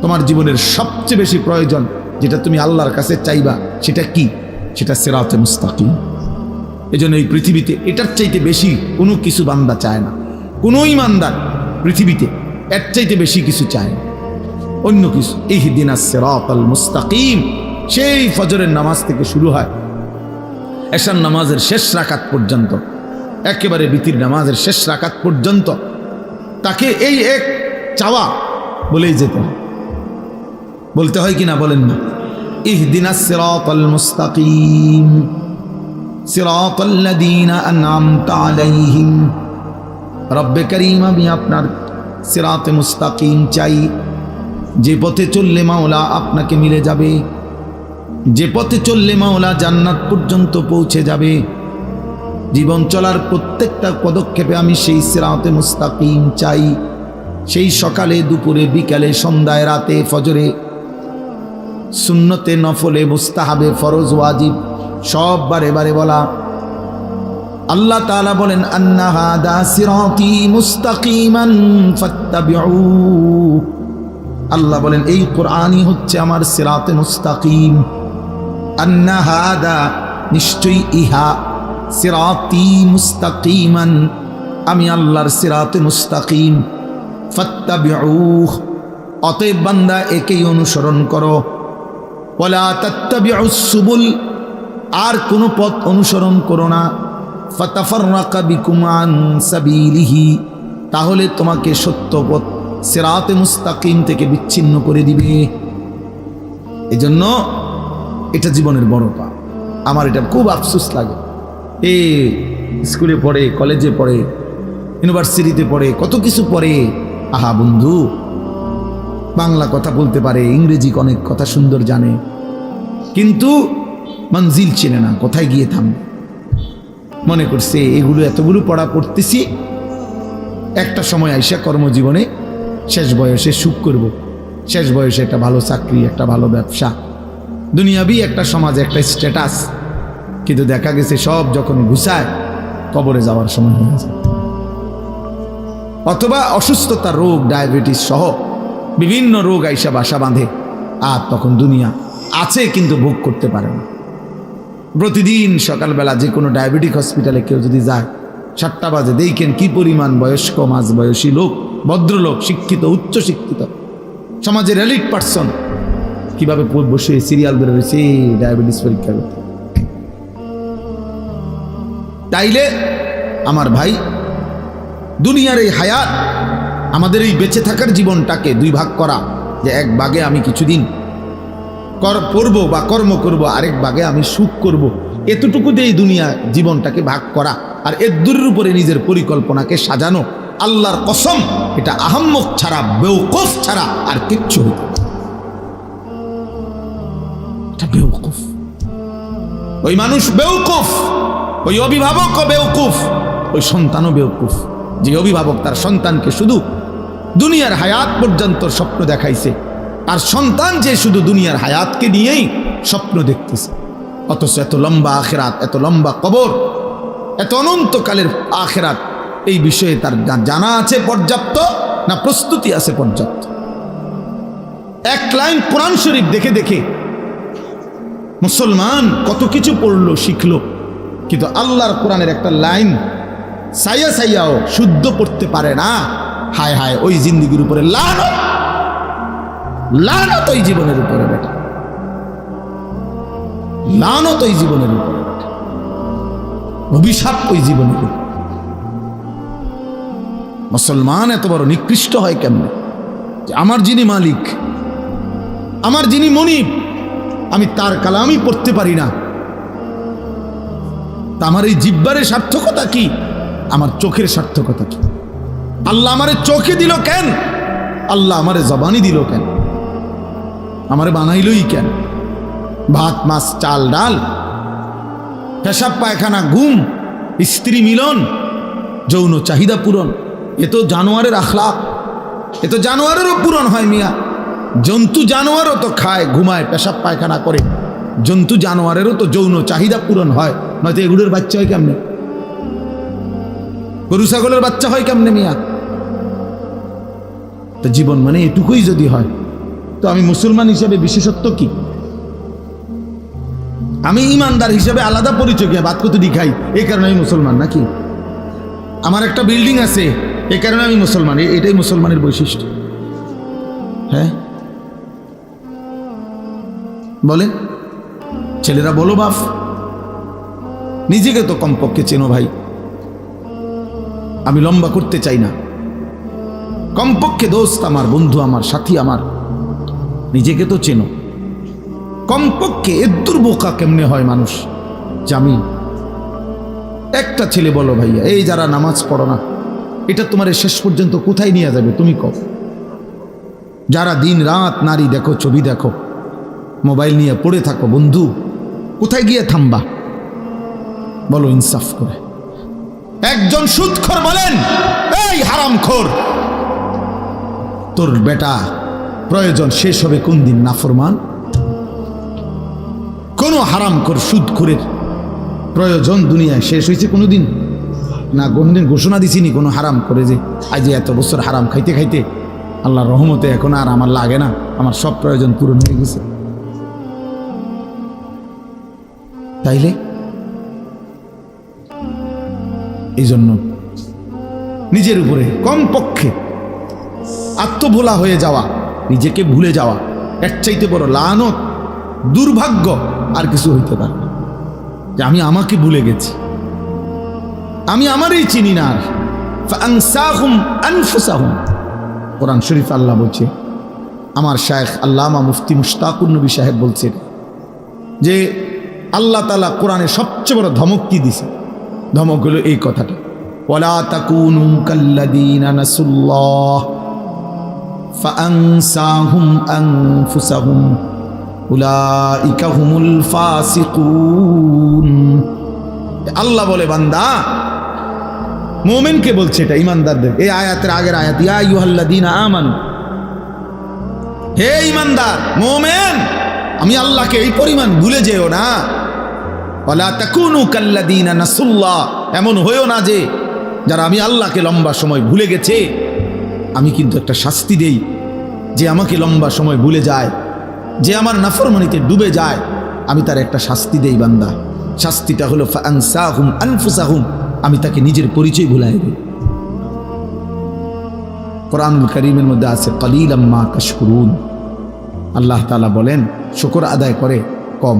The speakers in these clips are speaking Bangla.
তোমার জীবনের সবচেয়ে বেশি প্রয়োজন যেটা তুমি আল্লাহর কাছে চাইবা সেটা কি? সেটা সিরাতে মুস্তাকিম। এজন্য এই পৃথিবীতে এটার চাইতে বেশি কোনো কিছু বান্দা চায় না। কোনো ইমানদার পৃথিবীতে এর চাইতে বেশি কিছু চায় না, অন্য কিছু। ইহদিনাস সিরাতাল মুস্তাকিম সেই ফজরের নামাজ থেকে শুরু হয় এশার নামাজের শেষ রাকাত পর্যন্ত, একেবারে বিতির নামাজের শেষ রাকাত পর্যন্ত তাকে এই এক চাওয়া বলেই যেতে হয়। বলতে হয় কিনা বলেন না? ইহদিনাস সিরাতাল মুস্তাকিম সিরাতাল্লাযীনা আন'আমতা আলাইহিম। রব্বে করিম, আমি আপনার সিরাতে মুস্তাকিম চাই, যে পথে চললে মাওলা আপনাকে মিলে যাবে, যে পথে চললে মাওলা জান্নাত পর্যন্ত পৌঁছে যাবে। জীবন চলার প্রত্যেকটা পদক্ষেপে আমি সেই সিরাতে মুস্তাকিম চাই। সেই সকালে, দুপুরে, বিকালে, সন্ধ্যায়, রাতে, ফজরে, সুন্নতে, নফলে, মুস্তাহাবে, ফরজ, ওয়াজিব সব বারে বারে বলা। আল্লাহ তাআলা বলেন আন্না হাদা সিরাতি মুস্তাকিমান ফাত্তাবিউ। আল্লাহ বলেন এই কোরআনই হচ্ছে আমার সিরাতে মুস্তাকিম। আন্না হাদা, নিশ্চয়ই ইহা, সিরাতি মুস্তাকিমান, আমি আল্লাহর সিরাতে মুস্তাকিম। ফাত্তাবিউ, অতএব বান্দা একেই অনুসরণ করো। ওয়ালা তাত্তাবিউস সুবুল, আর কোনো পথ অনুসরণ করো না। ফাতাফাররাকা বিকুম আন সাবিলিহি, তাহলে তোমাকে সত্য পথ সিরাতে মুস্তাকিম থেকে বিচ্ছিন্ন করে দিবে। এজন্য এটা জীবনের বড় পাপ। আমার এটা খুব আফসোস লাগে। স্কুলে পড়ে, কলেজে পড়ে, ইউনিভার্সিটিতে পড়ে, কত কিছু পড়ে। আহা বন্ধু, বাংলা কথা বলতে পারে, ইংরেজি অনেক কথা সুন্দর জানে, কিন্তু মঞ্জিল চেনে না, কোথায় গিয়ে থামবে। মনে করছে এগুলো এতগুলো পড়া পড়তেছি, একটা সময় আইসা কর্মজীবনে শেষ বয়সে সুখ করব, শেষ বয়সে একটা ভালো চাকরি, একটা ভালো ব্যবসা, দুনিয়াবি একটা সমাজে একটা স্ট্যাটাস। কিন্তু দেখা গেছে সব যখন ঘুষায় কবরে যাওয়ার সময় হয়ে যায়। অথবা অসুস্থতা, রোগ, ডায়াবেটিস সহ বিভিন্ন রোগ আইসা বাসা বাঁধে, আর তখন দুনিয়া আছে কিন্তু ভোগ করতে পারে না। প্রতিদিন সকালবেলা যে কোনো ডায়াবেটিক হসপিটালে কেউ যদি যায়, 7টা বাজে, দেখেন কি পরিমাণ বয়স্ক, মাঝবয়সী লোক, ভদ্রলোক, শিক্ষিত, উচ্চ শিক্ষিত, সমাজের এলিট পার্সন কিভাবে বসে সিরিয়াল ধরে রয়েছে ডায়াবেটিস পরীক্ষা করতে। তাইলে আমার ভাই, দুনিয়ার এই হায়াত, আমাদের এই বেঁচে থাকার জীবনটাকে দুই ভাগ করা, যে এক ভাগে আমি কিছুদিন পড়ব বা কর্ম করব, আরেক ভাগে আমি সুখ করব, এতটুকু দিয়ে এই দুনিয়া জীবনটাকে ভাগ করা আর এর দূরের উপরে নিজের পরিকল্পনাকে সাজানো, আল্লাহর কসম এটা আহাম্মক ছাড়া, বেওকুফ ছাড়া আর কিচ্ছু হইতে পারে না। এটা বেওকুফ। ওই মানুষ বেওকুফ, ওই অভিভাবকও বেওকুফ, ওই সন্তানও বেওকুফ, যে অভিভাবক তার সন্তানকে শুধু দুনিয়ার হায়াত পর্যন্ত স্বপ্ন দেখাইছে, আর সন্তান যে শুধু দুনিয়ার হায়াতকে নিয়েই স্বপ্ন দেখতেছে। অথচ এত লম্বা আখেরাত, এত লম্বা কবর, এত অনন্তকালের আখেরাত, এই বিষয়ে তার জানা আছে পর্যাপ্ত না প্রস্তুতি আছে পর্যাপ্ত? এক লাইন কোরআন শরীফ দেখে দেখে মুসলমান কত কিছু পড়লো, শিখলো, কিন্তু আল্লাহর কোরআনের একটা লাইন সাইয়া সাইয়াও শুদ্ধ পড়তে পারে না। হায় হায়, ওই জিন্দিগির উপরে লানত, লানত ওই জীবনের উপরে বেটা, লানত ওই জীবনের উপরে বেটা, অভিশাপ ওই জীবনের উপরে। মুসলমান এত বড় নিকৃষ্ট হয় কেমনে? যে আমার যিনি মালিক, আমার যিনি মনিব, আমি তার কালামই পড়তে পারি না। তা আমার এই জিহ্বারের সার্থকতা কি? আমার চোখের সার্থকতা কি? আল্লাহ আমারে চোখে দিল কেন? আল্লাহ আমারে জবানি দিল কেন? আমারে বানাইলই কেন? ভাত, মাছ, চাল, ডাল, পেশাব, পায়খানা, ঘুম, স্ত্রী মিলন, যৌন চাহিদা পূরণ, এ তো জানোয়ারের আখলাক, এ তো জানোয়ারেরও পূরণ হয় মিয়া। জন্তু জানোয়ারও তো খায়, ঘুমায়, পেশাব পায়খানা করে, জন্তু জানোয়ারেরও তো যৌন চাহিদা পূরণ হয়, নয়তো এগুলোর বাচ্চা হয় কেমনে? গরু ছাগলের বাচ্চা হয় কেমনে মিয়া? তো জীবন মানে এটুকুই যদি হয়, তো আমি মুসলমান হিসেবে বিশেষত্ব কি? আমি ইমানদার হিসেবে আলাদা পরিচয় কি? ভাত কত খাই এই কারণে আমি মুসলমান নাকি? আমার একটা বিল্ডিং আছে এই কারণে আমি মুসলমান, এটাই মুসলমানের বৈশিষ্ট্য? হ্যাঁ বলেন ছেলেরা, বলো বাপ, নিজেকে তো কমপক্ষে চেনো ভাই। আমি লম্বা করতে চাই না, কমপক্ষে দোস্ত আমার, বন্ধু আমার, সাথী আমার, নিজেকে তো চেনো কমপক্ষে। এদ্দুর বোকা কেমনে হয় মানুষ যে আমি একটা ছেলে। বলো ভাইয়া, এই যারা নামাজ পড়ো না, এটা তোমার শেষ পর্যন্ত কোথায় নিয়ে যাবে তুমি কও? যারা দিন রাত নারী দেখো, ছবি দেখো, মোবাইল নিয়ে পড়ে থাকো, বন্ধু কোথায় গিয়ে থামবা বলো ইনসাফ করে? একজন সুদখোর বলেন, এই হারামখোর, তোর বেটা প্রয়োজন শেষ হবে কোন দিন? নাফরমান কোন হারামখোর সুদখোরের প্রয়োজন দুনিয়ায় শেষ হয়েছে কোনোদিন? না, কোনদিন ঘোষণা দিছিনি কোনো হারাম করে যে আজ এত বছর হারাম খাইতে খাইতে আল্লাহর রহমতে এখন আর আমার লাগে না, আমার সব প্রয়োজন পূরণ হয়ে গেছে। তাইলে এই জন্য নিজের উপরে কমপক্ষে আত্মভোলা হয়ে যাওয়া, নিজেকে ভুলে যাওয়া, এর চাইতে বড় লানত, দুর্ভাগ্য আর কিছু হইতে পারে না। যে আমি আমাকে ভুলে গেছি, আমি আমারই চিনি না। আর ফাআনসাহুম আনফুসাহুম, কোরআন শরীফ আল্লাহ বলছে, আমার শায়েখ আল্লামা মুফতি মুশতাকুর নবী সাহেব বলছেন যে আল্লাহ তাআলা কোরআনে সবচেয়ে বড় ধমক কি দিছে? ধমক হলো এই কথাটা, ওয়ালা তাকুনু কাল্লাযীনা নাসুল্লাহ ফাআনসাহুম আনফুসাহুম উলাইকা হুমুল ফাসিকুন। আল্লাহ বলে বান্দা, মুমিনকে বলছে, এটা ইমানদারদের। এই আয়াতের আগের আয়াত, ইয়া আইয়ুহাল্লাযীনা আমানু, হে ইমানদার মুমিন, আমি আল্লাহকে এই পরিমাণ ভুলে যেও না। ওয়ালা তাকুনু কাল্লাযীনা নাসুল্লাহ, এমন হয়েও না যে যারা আমি আল্লাহকে লম্বা সময় ভুলে গেছে। আমি কিন্তু একটা শাস্তি দেই, যে আমাকে লম্বা সময় ভুলে যায়, যে আমার নাফরমানিতে ডুবে যায়, আমি তার একটা শাস্তি দেই বান্দা। শাস্তিটা হলো ফাআনসাহুম আনফুসাহুম, আমি তাকে নিজের পরিচয় ভুলাই দিই। কোরআনুল কারীমের মধ্যে আছে কালীলাম মা তাশকুরুন, আল্লাহ তাআলা বলেন শুকর আদায় করে কম।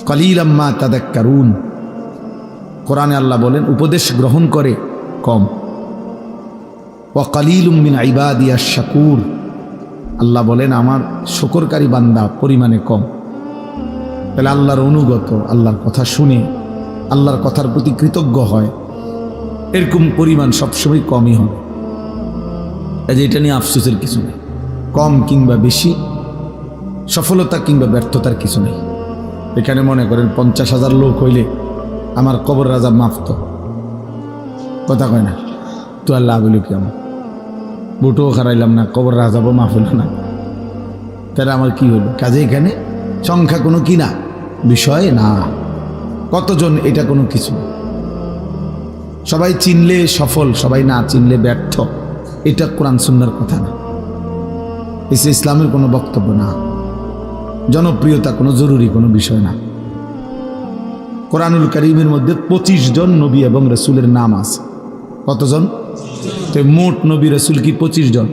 কালীলাম মা তাযাক্কারুন, কোরআনে আল্লাহ বলেন উপদেশ গ্রহণ করে কম। ওয়া কালীলুম মিন ইবাদিয়াশ শাকুর, আল্লাহ বলেন আমার শুকরকারী বান্দা পরিমাণে কম। তাহলে আল্লাহর অনুগত, আল্লাহর কথা শুনে আল্লাহর কথার প্রতি কৃতজ্ঞ হয়, এরকম পরিমাণ সবসময় কমই হবে। এটা নিয়ে আফসোসের কিছু নেই, কম কিংবা বেশি, সফলতা কিংবা ব্যর্থতার কিছু নেই। এখানে মনে করেন 50,000 লোক হইলে আমার কবর রাজা মাফত, কথা কয় না তো আল্লাহ বলি কি, আমার বুটও খারাইলাম না, কবর রাজাবও মাফ হইল না, তাহলে আমার কি হইল? কাজে এখানে সংখ্যা কোনো কি না বিষয় না, কতজন এটা কোনো কিছু। সবাই চিনলে সফল, সবাই না চিনলে ব্যর্থ, এটা কোরআন সুন্নাহর কথা না, এসে ইসলামের কোনো বক্তব্য না, জনপ্রিয়তা কোনো জরুরি কোনো বিষয় না। কোরআনুল কারীমের মধ্যে 25 জন নবী এবং রসুলের নাম আছে। কতজন? তো মোট নবী রসুল কি 25 জন?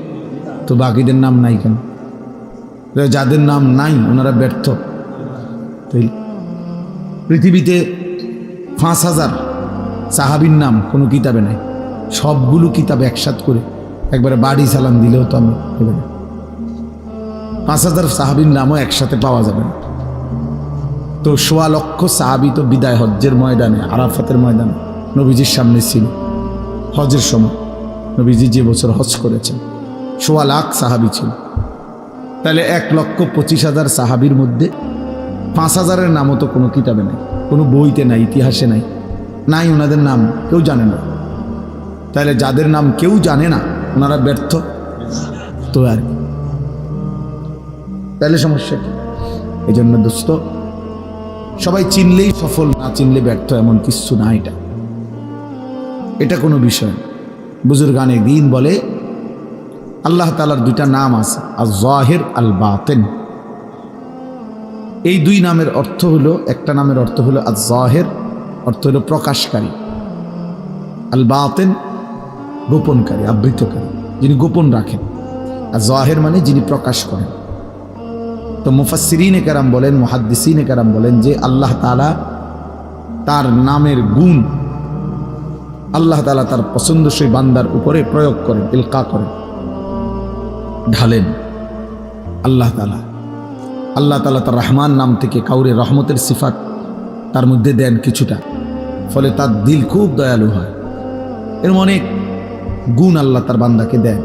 তো বাকিদের নাম নাই কেন? যাদের নাম নাই ওনারা ব্যর্থ। তাই পৃথিবীতে 5,000 সাহাবীর নাম কোনো কিতাবে নাই, সবগুলো কিতাব একসাথ করে একবারে বাড়ি সালাম দিলেও তো আমি হবে না। 5,000 সাহাবীর নামও একসাথে পাওয়া যাবে না। তো 1.25 লক্ষ সাহাবী তো বিদায় হজ্জের ময়দানে, আরাফাতের ময়দানে নবীজির সামনে ছিল। হজের সময় নবীজি যে বছর হজ করেছেন 1.25 লাখ সাহাবী ছিল। তাহলে 1,25,000 সাহাবীর মধ্যে 5,000-এর নামও তো কোনো কিতাবে নাই, কোনো বইতে নাই, ইতিহাসে নাই, নাই ওনাদের নাম কেউ জানে না। তাহলে যাদের নাম কেউ জানে না ওনারা ব্যর্থ তো আর কি, তাহলে সমস্যা কি? এই জন্য দোস্ত, সবাই চিনলেই সফল, না চিনলে ব্যর্থ এমন কিছু না। এটা কোনো বিষয়। বুজুর্গানে দিন বলে আল্লাহ তাআলার দুইটা নাম আছে, আয-যাহির আল বাতিন। এই দুই নামের অর্থ হলো, একটা নামের অর্থ হলো আয-যাহির, অর্থ হলো প্রকাশকারী, আল বাতিন গোপনকারী, আবৃতকারী, যিনি গোপন রাখেন। আর যাহির মানে যিনি প্রকাশ করেন। তো মুফাসসিরিনে কেরাম বলেন, মুহাদ্দিসিনে কেরাম বলেন যে আল্লাহ তাআলা তার নামের গুণ আল্লাহ তাআলা তার পছন্দসই বান্দার উপরে প্রয়োগ করেন, ইলকা করেন, ঢালেন। আল্লাহ তাআলা তার রহমান নাম থেকে কাউরে রহমতের সিফাত তার মধ্যে দেন কিছুটা, ফলে তার দিল খুব দয়ালু হয়। এরকম অনেক গুণ আল্লাহ তার বান্দাকে দেন,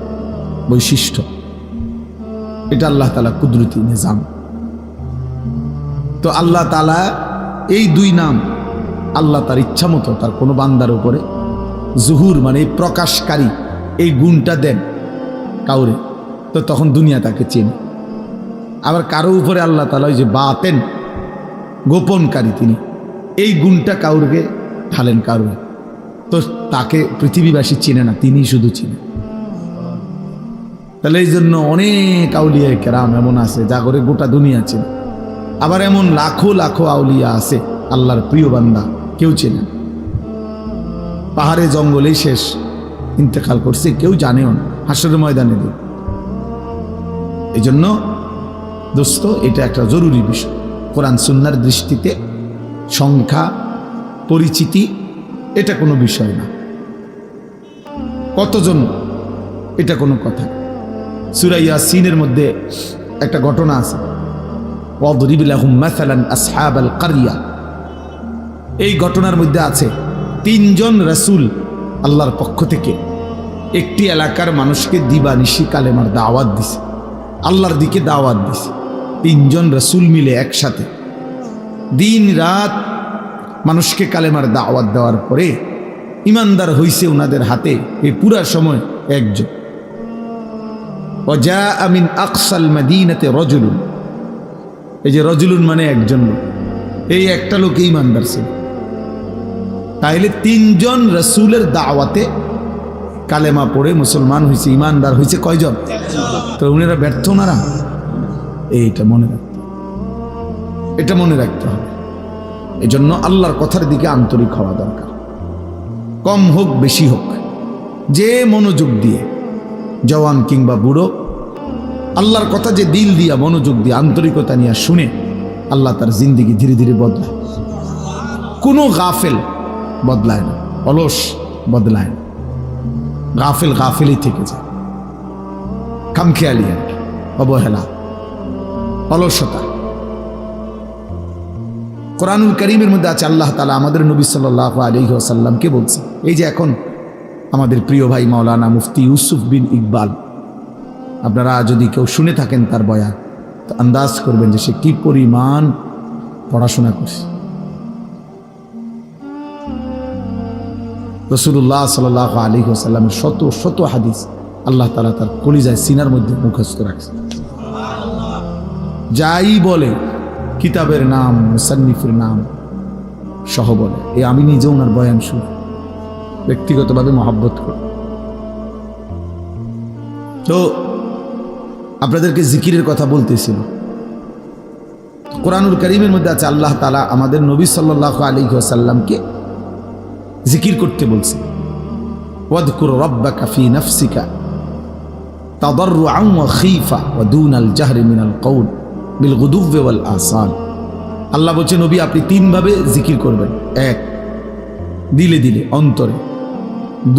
বৈশিষ্ট্য। এটা আল্লাহ তাআলা কুদরতি নিজাম। তো আল্লাহ তাআলা এই দুই নাম আল্লাহ তার ইচ্ছা মতো তার কোনো বান্দার উপরে জুহুর মানে প্রকাশকারী এই গুণটা দেন কাউরে, তো তখন দুনিয়া তাকে চেনে। আবার কারো উপরে আল্লাহ তাআলা ওই যে বাতেন গোপনকারী, তিনি এই গুণটা কাউকে ঢালেন কাউরে, তো তাকে পৃথিবীবাসী চিনে না, তিনি শুধু চিনে। তাহলে এই জন্য অনেক আউলিয়া কেরাম এমন আছে যা করে গোটা দুনিয়া চেনে। আবার এমন লাখো লাখো আউলিয়া আছে আল্লাহর প্রিয় বান্দা কেউ চেনে, পাহাড়ে জঙ্গলেই শেষ, ইন্তেকাল করছে, কেউ জানেও না, হাসরের ময়দানে দিন। এই জন্য দোস্ত, এটা একটা জরুরি বিষয়। কোরআন সুন্নাহর দৃষ্টিতে সংখ্যা পরিচিতি এটা কোনো বিষয় না, কতজন এটা কোনো কথা। সূরা ইয়াসিনের মধ্যে একটা ঘটনা আছে, ওয়াদরিব লাহুম মাসালান আসহাবাল কারিয়া। এই ঘটনার মধ্যে আছে তিনজন রাসূল আল্লাহর পক্ষ থেকে একটি এলাকার মানুষকে দিবানিশি কালেমার দাওয়াত দিছে, আল্লাহর দিকে দাওয়াত দিছে। তিনজন রাসূল মিলে একসাথে দিন রাত মানুষকে কালেমার দাওয়াত দেওয়ার পরে ইমানদার হইছে ওনাদের হাতে এই পুরা সময় একজন। ওয়াজাআ মিন আকসাল মাদিনাতে রাজুলুন, এই যে রাজুলুন মানে একজন লোক, এই একটা লোক ইমানদার ছিল। তাইলে তিনজন রাসূলের দাওয়াতে কালেমা পড়ে মুসলমান হয়েছে, ইমানদার হয়েছে কয়জন? তো উনারা ব্যর্থ, ওনারা এইটা মনে রাখতে, এটা মনে রাখতে হবে। এই জন্য আল্লাহর কথার দিকে আন্তরিক হওয়া দরকার, কম হোক বেশি হোক, যে মনোযোগ দিয়ে, জওয়ান কিংবা বুড়ো, আল্লাহর কথা যে দিল দিয়া মনোযোগ দিয়ে আন্তরিকতা নিয়ে শুনে, আল্লাহ তার জিন্দিগি ধীরে ধীরে বদলায়। কোনো গাফেল বদলায় না, অলস বদলায় না, গাফেল গাফেলই থেকে যায়, খামখেয়ালি আর কি, অবহেলা, অলসতা। কোরআনুল কারীমের মধ্যে আছে আল্লাহ তাআলা আমাদের নবী সাল্লাল্লাহু আলাইহি ওয়াসাল্লামকে বলছে, এই যে এখন আমাদের প্রিয় ভাই মাওলানা মুফতি ইউসুফ বিন ইকবাল, আপনারা যদি কেউ শুনে থাকেন তার বয়ান, তো আন্দাজ করবেন যে সে কি পরিমাণ পড়াশোনা করছে। রাসূলুল্লাহ সাল্লাল্লাহু আলাইহি ওয়াসাল্লামের শত শত হাদিস আল্লাহ তাআলা তার কলিজায় সিনার মধ্যে মুখস্থ রাখছে। যাই বলে কিতাবের নাম, মুসান্নিফের নাম সহ বলে। এই আমি নিজে ওনার বয়ান শুনি, ব্যক্তিগতভাবে মহব্বত করি। তো আপনাদেরকে জিকিরের কথা বলতেছিল, কোরআনুল কারীমের মধ্যে আছে আল্লাহ তাআলা আমাদের নবী সাল্লাল্লাহু আলাইহি ওয়াসাল্লামকে জিকির করতে বলছে। ওয়াদকুর রাব্বাকা ফি নাফসিকা তাদাররুআন ওয়া খীফা ওয়া দুনাল জাহরি মিনাল কওল বিল গুদুওয়ি ওয়াল আসাল। আল্লাহ বলছে নবী আপনি তিনভাবে জিকির করবেন। এক, দিলে দিলে অন্তরে।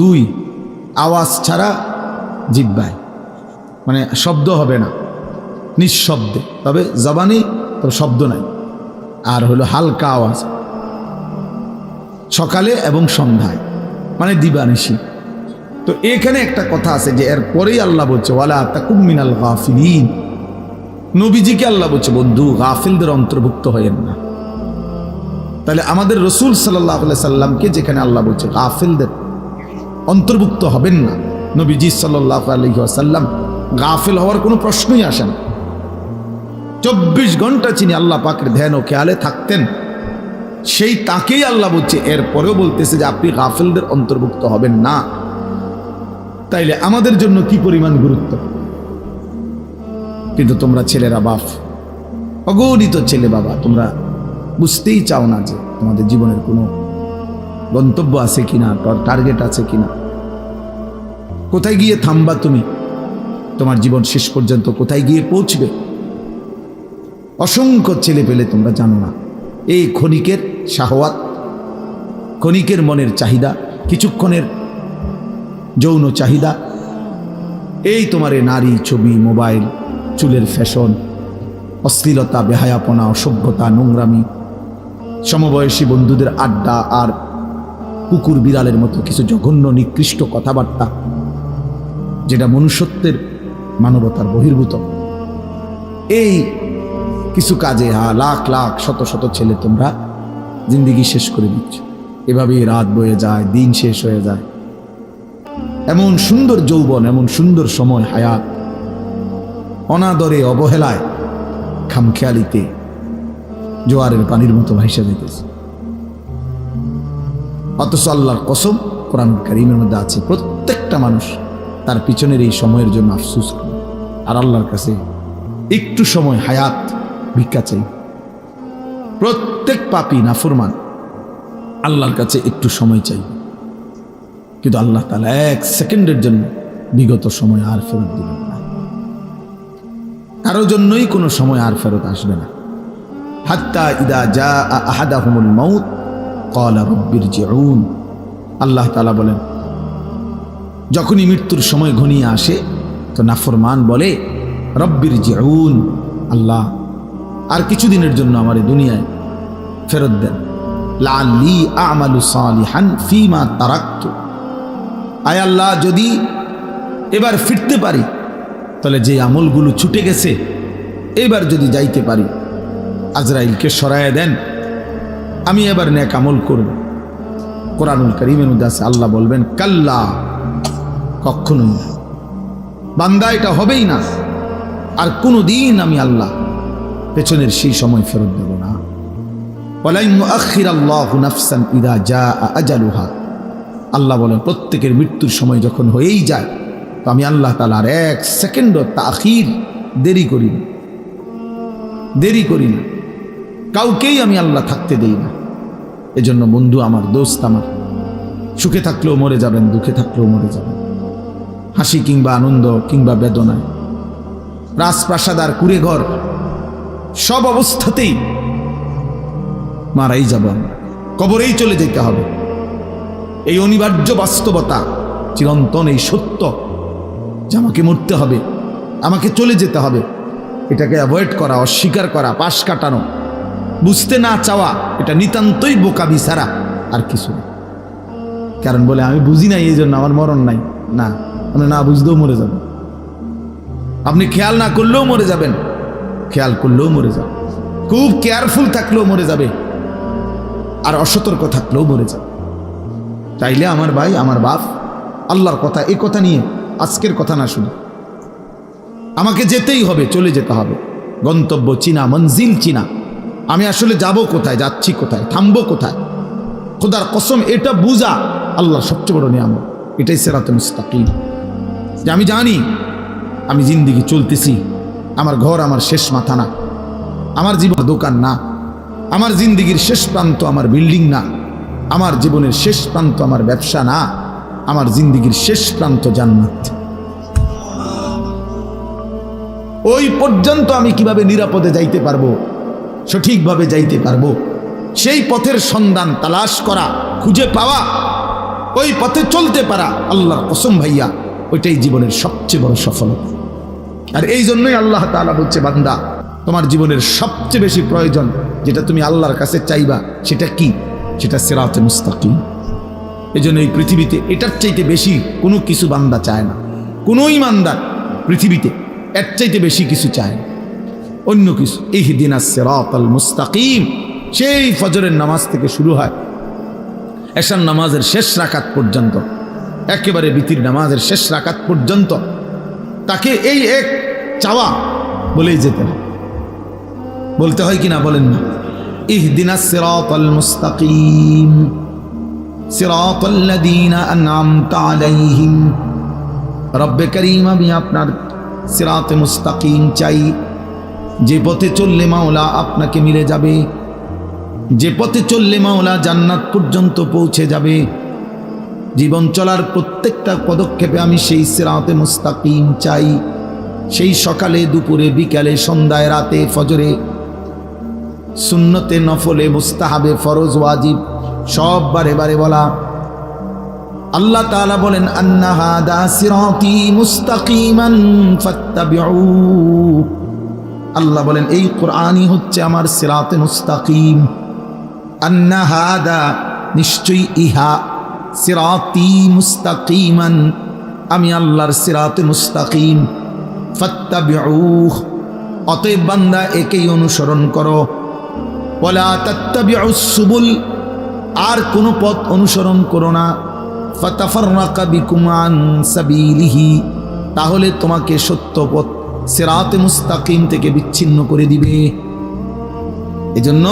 দুই, আওয়াজ ছাড়া জিহ্বায়, মানে শব্দ হবে না, নিঃশব্দে, তবে জবানে তো শব্দ নাই। আর হলো হালকা আওয়াজ, সকালে এবং সন্ধ্যায়, মানে দিবানিশি। তো এখানে একটা কথা আছে যে এর পরেই আল্লাহ বলছে ওয়ালা তাকুম মিনাল গাফিলিন। নবীজিকে আল্লাহ বলছে বন্ধু গাফিলদের অন্তর্ভুক্ত হয়েন না। তাহলে আমাদের রসুল সাল্লাল্লাহু আলাইহি সাল্লামকে যেখানে আল্লাহ বলছে গাফিলদের অন্তর্ভুক্ত হবেন না, নবীজি সাল্লাল্লাহু আলাইহি ওয়াসাল্লাম গাফিল হওয়ার কোনো প্রশ্নই আসে না। 24 ঘন্টা যিনি আল্লাহ পাকের ধ্যান ও খেয়ালে থাকতেন, সেই তাকেই আল্লাহ বলছে, এরপরেও বলতেছে যে আপনি গাফিলদের অন্তর্ভুক্ত হবেন না। তাইলে আমাদের জন্য কি পরিমাণ গুরুত্ব। কিন্তু তোমরা ছেলেরা বাপ, অগণিত ছেলে বাবা, তোমরা বুঝতেই চাও না যে তোমাদের জীবনের কোনো গন্তব্য আছে কিনা, টার্গেট আছে কিনা, কোথায় গিয়ে থামবা তুমি, তোমার জীবন শেষ পর্যন্ত কোথায় গিয়ে পৌঁছবে। অসংখ্য ছেলে পেলে তোমরা জানো না, এই ক্ষণিকের শাহওয়াত, ক্ষণিকের মনের চাহিদা, কিছুক্ষণের যৌন চাহিদা, এই তোমার এই নারী, ছবি, মোবাইল, চুলের ফ্যাশন, অশ্লীলতা, বেহায়াপনা, অসভ্যতা, নোংরামি, সমবয়সী বন্ধুদের আড্ডা, আর কুকুর বিড়ালের মতো কিছু জঘন্য নিকৃষ্ট কথাবার্তা, যেটা মনুষ্যত্বের, মানবতার বহির্ভূত। এই কিছু কাজে লাখ লাখ শত শত ছেলে তোমরা জিন্দিগি শেষ করে দিচ্ছ। এভাবেই রাত বয়ে যায়, দিন শেষ হয়ে যায়। এমন সুন্দর যৌবন, এমন সুন্দর সময়, হায়াত অনাদরে, অবহেলায়, খামখেয়ালিতে জোয়ারের পানির মতো ভাইসা যেতেছে। অথচ আল্লাহর কসম, কোরআন কারীমের মধ্যে আছে প্রত্যেকটা মানুষ তার পিছনের এই সময়ের জন্য আফসোস করে, আর আল্লাহর কাছে একটু সময় হায়াত ভিক্ষা চাই। প্রত্যেক পাপী নাফরমান আল্লাহর কাছে একটু সময় চাই, কিন্তু আল্লাহ তাআলা এক সেকেন্ডের জন্য বিগত সময় আর ফেরত দিবেন না। কারো জন্যই কোনো সময় আর ফেরত আসবে না। হাত্তা ইদা জা আহাদাহুমুল মাউত ক্বালা রাব্বিরজিউন, আল্লাহ তাআলা বলেন, যখনই মৃত্যুর সময় ঘনিয়ে আসে তো নাফরমান বলে রাব্বিরজিউন, আল্লাহ আর কিছুদিনের জন্য আমার এই দুনিয়ায় ফেরত দেন। লাআল্লি আ'মালু সালিহান ফীমা তারাকতু, আয় আল্লাহ যদি এবার ফিরতে পারি, তাহলে যে আমলগুলো ছুটে গেছে এবার যদি যাইতে পারি, আজরাইলকে সরায় দেন, আমি এবার নেক আমল করব। কোরআনুল কারীমের মধ্যে আছে, আল্লাহ বলবেন কাল্লা, কখনোই না বান্দা, এটা হবেই না। আর কোনোদিন আমি আল্লাহ পেছনের সেই সময় ফেরত দেব না। ওয়ালা ইউআখিরাল্লাহু নাফসান ইযা জাআ আজালুহা, আল্লাহ বলেন প্রত্যেকের মৃত্যুর সময় যখন হয়েই যায়, তো আমি আল্লাহ তাআলা আর এক সেকেন্ডও তাখির, দেরি করি না, কাউকেই আমি আল্লাহ থাকতে দেই না। এজন্য বন্ধু আমার, দোস্ত আমার, সুখে থাকলেও মরে যাবেন, দুঃখে থাকলেও মরে যাবেন, হাসি কিংবা আনন্দ কিংবা বেদনায়, রাজপ্রাসাদ আর কুড়ে ঘর, সব অবস্থাতেই মারাই যাব, কবরেই চলে যেতে হবে। এই অনিবার্য বাস্তবতা, চিরন্তন এই সত্য যে আমাকে মরতে হবে, আমাকে চলে যেতে হবে, এটাকে অ্যাভয়েড করা, অস্বীকার করা, পাশ কাটানো, বুঝতে না চাওয়া, এটা নিতান্তই বোকামি ছাড়া আর কিছু না। কারণ বলে আমি বুঝি নাই এই জন্য আমার মরণ নাই, না, আপনি না বুঝতেও মরে যাবেন, আপনি খেয়াল না করলেও মরে যাবেন, খেয়াল করলেও মরে যাবেন, খুব কেয়ারফুল থাকলেও মরে যাবে, আর অসতর্ক থাকলেও মরে যাবে। তাইলে আমার ভাই, আমার বাপ, আল্লাহর কথা, এই কথা নিয়ে আজকের কথা না, শুধু আমাকে যেতেই হবে, চলে যেতে হবে। গন্তব্য চিনা, মঞ্জিল চিনা, আমি আসলে যাব কোথায়, যাচ্ছি কোথায়, থামবো কোথায়, খোদার কসম এটা বুঝা আল্লাহর সবচেয়ে বড় নিয়ামত। এটাই সিরাতুল মুস্তাকিম, যে আমি জানি আমি জিন্দিগি চলতেছি, আমার ঘর আমার শেষ মাথা না, আমার জীবন দোকান না, আমার জিন্দিগির শেষ প্রান্ত আমার বিল্ডিং না, আমার জীবনের শেষ প্রান্ত আমার ব্যবসা না, আমার জিন্দিগির শেষ প্রান্ত জান্নাত। ওই পর্যন্ত আমি কিভাবে নিরাপদে যাইতে পারবো, সঠিকভাবে যাইতে পারবো, সেই পথের সন্ধান তালাশ করা, খুঁজে পাওয়া, ওই পথে চলতে পারা, আল্লাহর কসম ভাইয়া, ওইটাই জীবনের সবচেয়ে বড় সফলতা। আর এই জন্যই আল্লাহ তাআলা বলছে, বান্দা তোমার জীবনের সবচেয়ে বেশি প্রয়োজন যেটা তুমি আল্লাহর কাছে চাইবা, সেটা কি? সেটা সিরাতুল মুস্তাকিম। এই জন্য এই পৃথিবীতে এটার চাইতে বেশি কোনো কিছু বান্দা চায় না, কোনো ইমানদার পৃথিবীতে এর চাইতে বেশি কিছু চায় না, অন্য কিছু। ইহদিনাস সিরাতাল মুস্তাকিম, সেই ফজরের নামাজ থেকে শুরু হয় এশার নামাজের শেষ রাকাত পর্যন্ত, একেবারে বিতির নামাজের শেষ রাকাত পর্যন্ত তাকে এই এক চাওয়া বলেই যেতে হয়। বলতে হয় কিনা বলেন না? ইহদিনাস সিরাতাল মুস্তাকিম সিরাতাল্লাযীনা আন'আমতা আলাইহিম রব্বে করিম আমি আপনার সিরাতে মুস্তাকিম চাই, যে পথে চললে মাওলা আপনাকে মিলে যাবে, যে পথে চললে মাওলা জান্নাত পর্যন্ত পৌঁছে যাবে। জীবন চলার প্রত্যেকটা পদক্ষেপে আমি সেই সিরাতে মুস্তাকিম চাই। সেই সকালে, দুপুরে, বিকালে, সন্ধ্যায়, রাতে, ফজরে, সুন্নতে, নফলে, মুস্তাহাবে, ফরজ, ওয়াজিব সব বারে বারে বলা। আল্লাহ তাআলা বলেন আন্না হাদা সিরাতি মুস্তাকিমান ফাত্তাবিউ। আল্লাহ বলেন এই কোরআনই হচ্ছে আমার সিরাতে মুস্তাকিম। আন্না হাদা নিশ্চয়ই ইহা, সিরাতি মুস্তাকিমান আমি আল্লাহর সিরাতে মুস্তাকিম, ফাত্তাবিউ অতএব বান্দা একেই অনুসরণ করো। ওয়ালা তাত্তাবিউস সুবুল আর কোনো পথ অনুসরণ করো না। ফাতাফাররাকা বিকুম আন সাবিলিহি তাহলে তোমাকে সত্য পথ সিরাতে মুস্তাকিম থেকে বিচ্ছিন্ন করে দিবে। এজন্য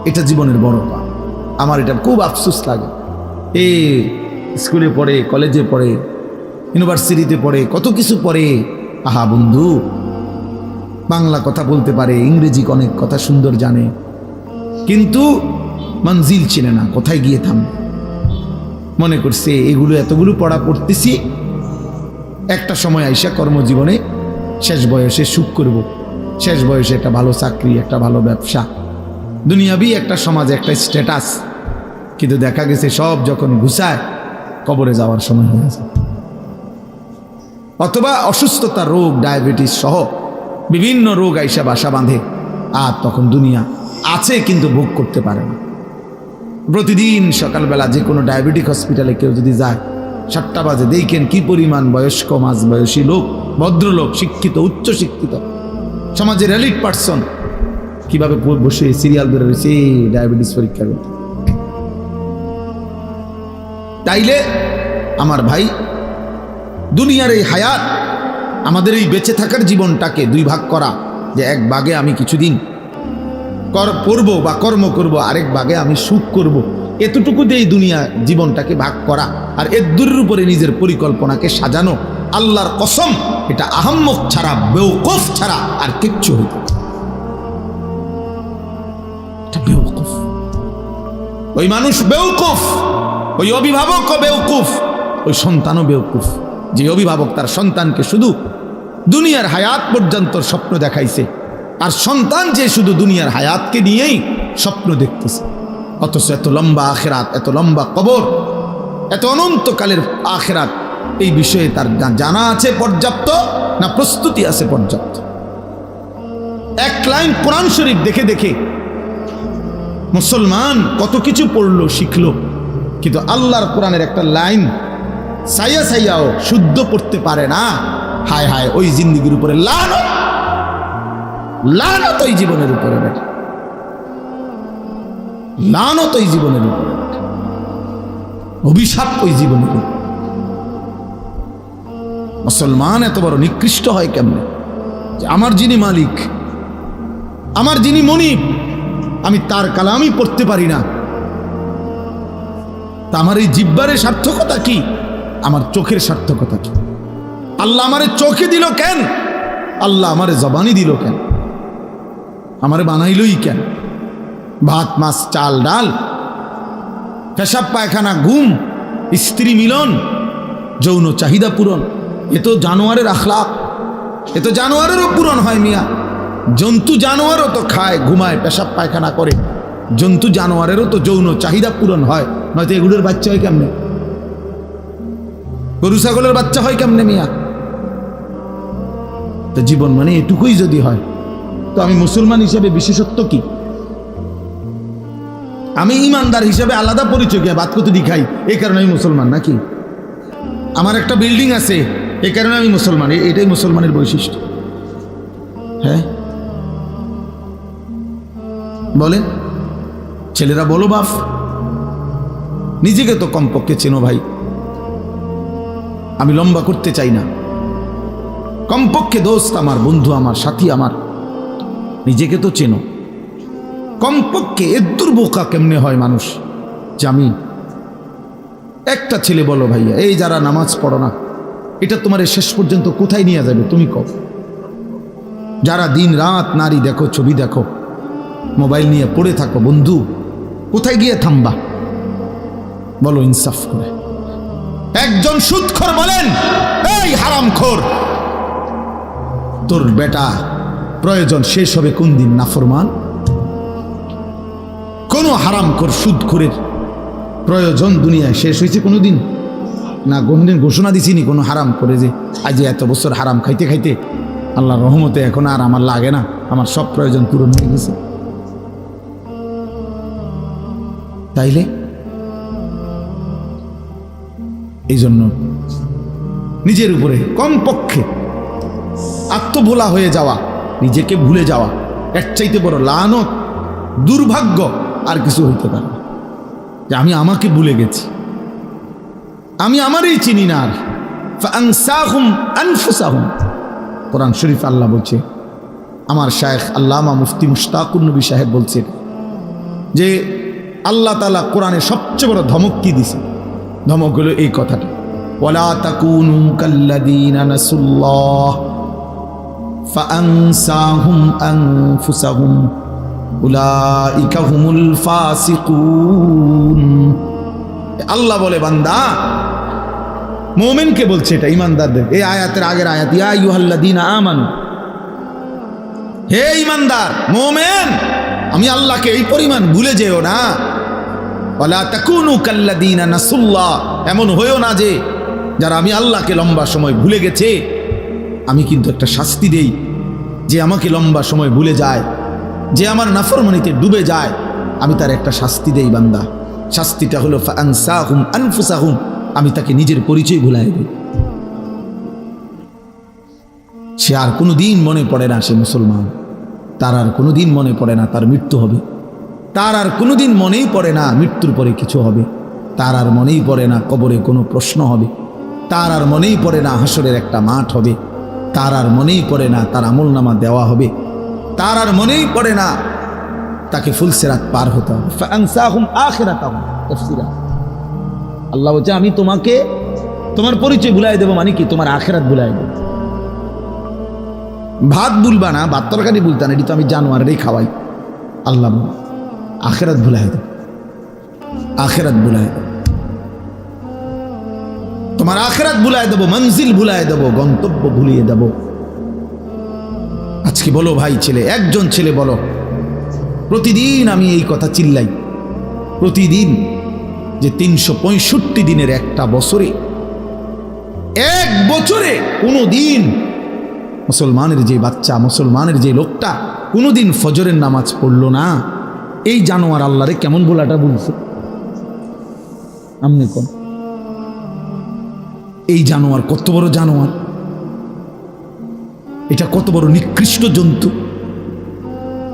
এটা জীবনের বড় পাপ। আমার এটা খুব আফসোস লাগে। স্কুলে পড়ে, কলেজে পড়ে, ইউনিভার্সিটিতে পড়ে, কত কিছু পড়ে। আহা বন্ধু, বাংলা কথা বলতে পারে, ইংরেজি অনেক কথা সুন্দর জানে, কিন্তু মঞ্জিল চিনে না, কোথায় গিয়ে থামবে। মনে করছে এগুলো এতগুলো পড়া পড়তেছি, একটা সময় আইসা কর্মজীবনে শেষ বয়সে সুখ করব, শেষ বয়সে একটা ভালো চাকরি, একটা ভালো ব্যবসা, দুনিয়াবি একটা সমাজে একটা স্ট্যাটাস। কিন্তু দেখা গেছে সব যখন ঘুষায় কবরে যাওয়ার সময় হয়ে গেছে। অথবা অসুস্থতা, রোগ, ডায়াবেটিস সহ বিভিন্ন রোগ আইসা বাসা বাঁধে, আর তখন দুনিয়া আছে কিন্তু ভোগ করতে পারে না। প্রতিদিন সকালবেলা যে কোনো ডায়াবেটিক হসপিটালে কেউ যদি যায়, 7টা বাজে, দেখেন কি পরিমাণ বয়স্ক, মাঝবয়সী লোক, ভদ্রলোক, শিক্ষিত, উচ্চ শিক্ষিত, সমাজের এলিট পার্সন কিভাবে বসে সিরিয়াল ধরে রয়েছে ডায়াবেটিস পরীক্ষা করতে। তাইলে আমার ভাই, দুনিয়ার এই হায়াত, আমাদের এই বেঁচে থাকার জীবনটাকে দুই ভাগ করা, যে এক ভাগে আমি কিছুদিন পড়বো বা কর্ম করব, আরেক ভাগে আমি সুখ করব, এতটুকু দিয়ে দুনিয়া জীবনটাকে ভাগ করা আর এর দূরের উপরে নিজের পরিকল্পনাকে সাজানো, আল্লাহর কসম এটা আহাম্মক ছাড়া, বেওকুফ ছাড়া আর কিচ্ছু হইত না। বেওকুফ, ওই মানুষ বেওকুফ, ওই অভিভাবকও বেওকুফ, ওই সন্তানও বেওকুফ, যে অভিভাবক তার সন্তানকে শুধু দুনিয়ার হায়াত পর্যন্ত স্বপ্ন দেখাইছে, আর সন্তান যে শুধু দুনিয়ার হায়াতকে নিয়েই স্বপ্ন দেখতেছে। অথচ এত লম্বা আখেরাত, এত লম্বা কবর, এত অনন্তকালের আখেরাত, এই বিষয়ে তার জানা আছে পর্যাপ্ত, না প্রস্তুতি আছে পর্যাপ্ত। এক লাইন কোরআন শরীফ দেখে দেখে মুসলমান কত কিছু পড়লো, শিখলো, কিন্তু আল্লাহর কোরআনের একটা লাইন সাইয়া সাইয়াও শুদ্ধ পড়তে পারে না। হায় হায়, ওই জিন্দেগির উপরে লানত, লানত ওই জীবনের উপরে, লানত ওই জীবনের উপরে, অভিশাপ ওই জীবনের উপরে। মুসলমান এত বড় নিকৃষ্ট হয় কেমনে, যে আমার যিনি মালিক, আমার যিনি মনিব, আমি তার কালামই পড়তে পারি না। তা আমার এই জিহ্বার সার্থকতা কি, আমার চোখের সার্থকতা কি? আল্লাহ আমারে চোখে দিল কেন? আল্লাহ আমারে জবানি দিল কেন? আমারে বানাইলই কেন? ভাত, মাছ, চাল, ডাল, পেশাব, পায়খানা, ঘুম, স্ত্রী মিলন, যৌন চাহিদা পূরণ, এ তো জানোয়ারের আখলাক, এ তো জানোয়ারেরও পূরণ হয় মিয়া। জন্তু জানোয়ারও তো খায়, ঘুমায়, পেশাব পায়খানা করে, জন্তু জানোয়ারেরও তো যৌন চাহিদা পূরণ হয়, নয়তো এগুলোর বাচ্চা হয় কেমনে? গরু ছাগলের বাচ্চা হয় কেমনে মিয়া? তো জীবন মানে এটুকুই যদি হয়, তো আমি মুসলমান হিসেবে বিশেষত্ব কি? আমি ইমানদার হিসেবে আলাদা পরিচয় কি? বাদ কত দেখাই, এই কারণে আমি মুসলমান নাকি? আমার একটা বিল্ডিং আছে, এই কারণে আমি মুসলমান, এটাই মুসলমানের বৈশিষ্ট্য? হ্যাঁ বলেন, ছেলেরা বলো বাপ, নিজেকে তো কমপক্ষে চেনো ভাই। আমি লম্বা করতে চাই না, কমপক্ষে দোস্ত আমার, বন্ধু আমার, সাথী আমার, নিজেকে তো চেনো কমপক্ষে। এর দুর্বোকা কেমনে হয় মানুষ, যে আমি একটা ছেলে বলো ভাইয়া, এই যারা নামাজ পড়ো না, এটা তোমার শেষ পর্যন্ত কোথায় নিয়ে যাবে তুমি কও? যারা দিন রাত নারী দেখো, ছবি দেখো, মোবাইল নিয়ে পড়ে থাকো, বন্ধু কোথায় গিয়ে থামবা বলো ইনসাফ করে? একজন সুদখোর বলেন, এই হারামখোর, তোর বেটা প্রয়োজন শেষ হবে কোন দিন? নাফরমান কোন হারামখোর সুদখোরের প্রয়োজন দুনিয়ায় শেষ হয়েছে কোনোদিন? না, কোনদিন ঘোষণা দিছিনি কোনো হারাম করে যে আজ এত বছর হারাম খাইতে খাইতে আল্লাহর রহমতে এখন আর আমার লাগে না, আমার সব প্রয়োজন পূরণ হয়ে গেছে। তাইলে এই জন্য নিজের উপরে কমপক্ষে আত্মভোলা হয়ে যাওয়া, নিজেকে ভুলে যাওয়া, এর চাইতে বড় লানত, দুর্ভাগ্য আর কিছু হইতে পারে না। যে আমি আমাকে ভুলে গেছি, আমি আমারই চিনি না। আর ফাআনসাহুম আনফুসাহুম, কোরআন শরীফ আল্লাহ বলছে, আমার শায়েখ আল্লামা মুফতি মুশতাকুর নবী সাহেব বলছেন যে আল্লাহ তাআলা কোরআনে সবচেয়ে বড় ধমক কি দিছে? ধমক হলো এই কথাটা, ওয়ালা তাকুনু কাল্লাযীনা নাসুল্লাহ ফাআনসাহুম আনফুসাহুম উলাইকা হুমুল ফাসিকুন। আল্লাহ বলে বান্দা, মুমিনকে বলছে, এটা ঈমানদারদের। এই আয়াতের আগের আয়াত, ইয়া আইয়ুহাল্লাযীনা আমানু, হে ঈমানদার মুমিন, আমি আল্লাহকে এই পরিমাণ ভুলে যেও না। ওয়ালা তাকুনু কাল্লাযীনা নাসুল্লাহ, এমন হইও না যে যারা আমি আল্লাহকে লম্বা সময় ভুলে গেছে। আমি কিন্তু একটা শাস্তি দেই, যে আমাকে লম্বা সময় ভুলে যায়, যে আমার নাফরমানিতে ডুবে যায়, আমি তার একটা শাস্তি দেই বান্দা। শাস্তিটা হলো ফাআনসাহুম আনফুসাহুম, আমি তাকে নিজের পরিচয় ভুলাই দিই। সে আর কোনোদিন মনে পড়ে না সে মুসলমান, তার আর কোনোদিন মনে পড়ে না তার মৃত্যু হবে, তার আর কোনোদিন মনেই পড়ে না মৃত্যুর পরে কিছু হবে, তার আর মনেই পড়ে না কবরে কোনো প্রশ্ন হবে, তার আর মনেই পড়ে না হাসরের একটা মাঠ হবে, তার আর মনেই পড়ে না তার আমলনামা দেওয়া হবে, তার আর মনেই পড়ে না তাকে ফুলসিরাত পার হতে হবে। ফাআনসাহুম আখিরাতাহুম তাফসীরা, আল্লাহ বলছে আমি তোমাকে তোমার পরিচয় ভুলাই দেবো, মানে কি? তোমার আখিরাত ভুলাই দেবো। ভাত ভুলবা না, ভাত তরকারি ভুলতা না, এটি তো আমি জানোয়ারেরই খাওয়াই। আল্লাহ আখিরাত ভুলাই দেবো, আখিরাত ভুলাই দেবো, তোমার আখিরাত ভুলাই দেবো, মঞ্জিল ভুলাই দেবো, গন্তব্য ভুলিয়ে দেবো। আজকে বলো ভাই, ছেলে, একজন ছেলে বলো, প্রতিদিন আমি এই কথা চিল্লাই, প্রতিদিন যে 365 দিনের একটা বছরে, এক বছরে কোনো দিন মুসলমানের যে বাচ্চা, মুসলমানের যে লোকটা কোনোদিন ফজরের নামাজ পড়লো না, এই জানোয়ার আল্লাহরে কেমন বলাটা বলছে? আমনে কোন এই জানোয়ার কত বড় জানোয়ার, এটা কত বড় নিকৃষ্ট জন্তু।